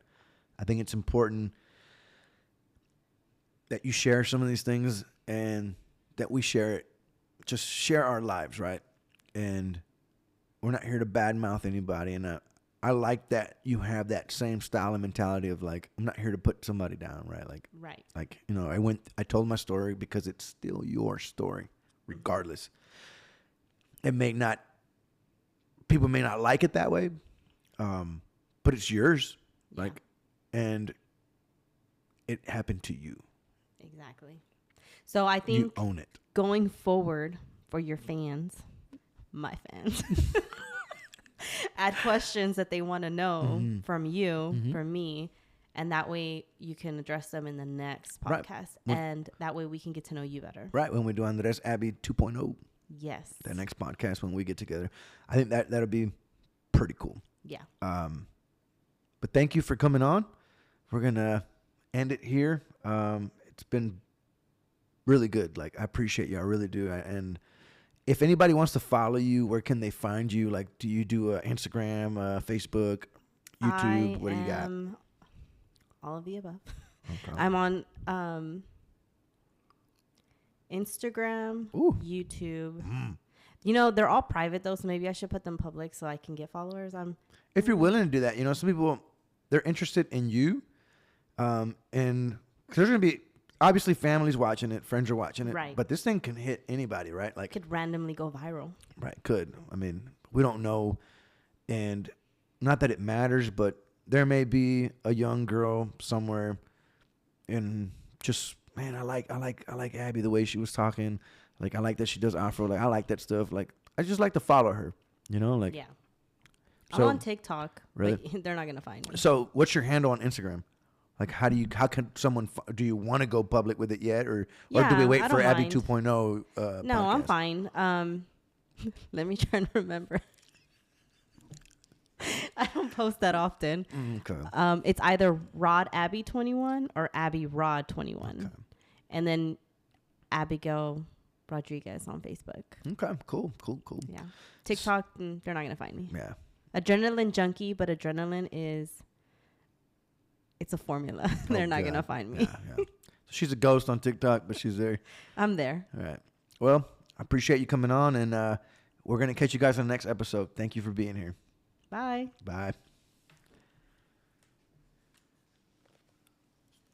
I think it's important that you share some of these things and that we share it, just share our lives, right? And we're not here to badmouth anybody. And I like that you have that same style and mentality of like, I'm not here to put somebody down, right? Like, I told my story because it's still your story, regardless. People may not like it that way, but it's yours. Yeah. And it happened to you. Exactly. So I think you own it. Going forward for your fans, my fans, add questions that they want to know from you, from me, and that way you can address them in the next podcast, right. And that way we can get to know you better. Right, when we do Andres Abby 2.0. Yes. The next podcast when we get together. I think that'll be pretty cool. Yeah. But thank you for coming on. We're going to end it here. It's been really good. Like, I appreciate you. I really do. And if anybody wants to follow you, where can they find you? Like, do you do Instagram, Facebook, YouTube? What do you got? All of the above. Okay. I'm on Instagram, YouTube. They're all private though, so maybe I should put them public so I can get followers. If you're willing to do that, some people, they're interested in you, and cause there's gonna be obviously families watching it, friends are watching it, right? But this thing can hit anybody, right? Like, could randomly go viral, right? Could. I mean, we don't know, and not that it matters, but there may be a young girl somewhere, and just. Man, I like Abby the way she was talking. Like, I like that she does Afro. Like, I like that stuff. Like, I just like to follow her. Like, yeah. So, I'm on TikTok. Really? But they're not gonna find me. So, what's your handle on Instagram? Like, how can someone? Do you want to go public with it yet, or do we wait for Abby 2.0? No, podcast? I'm fine. Let me try and remember. I don't post that often. Okay. It's either Rod Abby 21 or Abby Rod 21. Okay. And then Abigail Rodriguez on Facebook. Okay, cool. Yeah. TikTok, they're not going to find me. Yeah. Adrenaline junkie, but adrenaline it's a formula. They're not going to find me. Yeah. So she's a ghost on TikTok, but she's there. I'm there. All right. Well, I appreciate you coming on, and we're going to catch you guys on the next episode. Thank you for being here. Bye. Bye.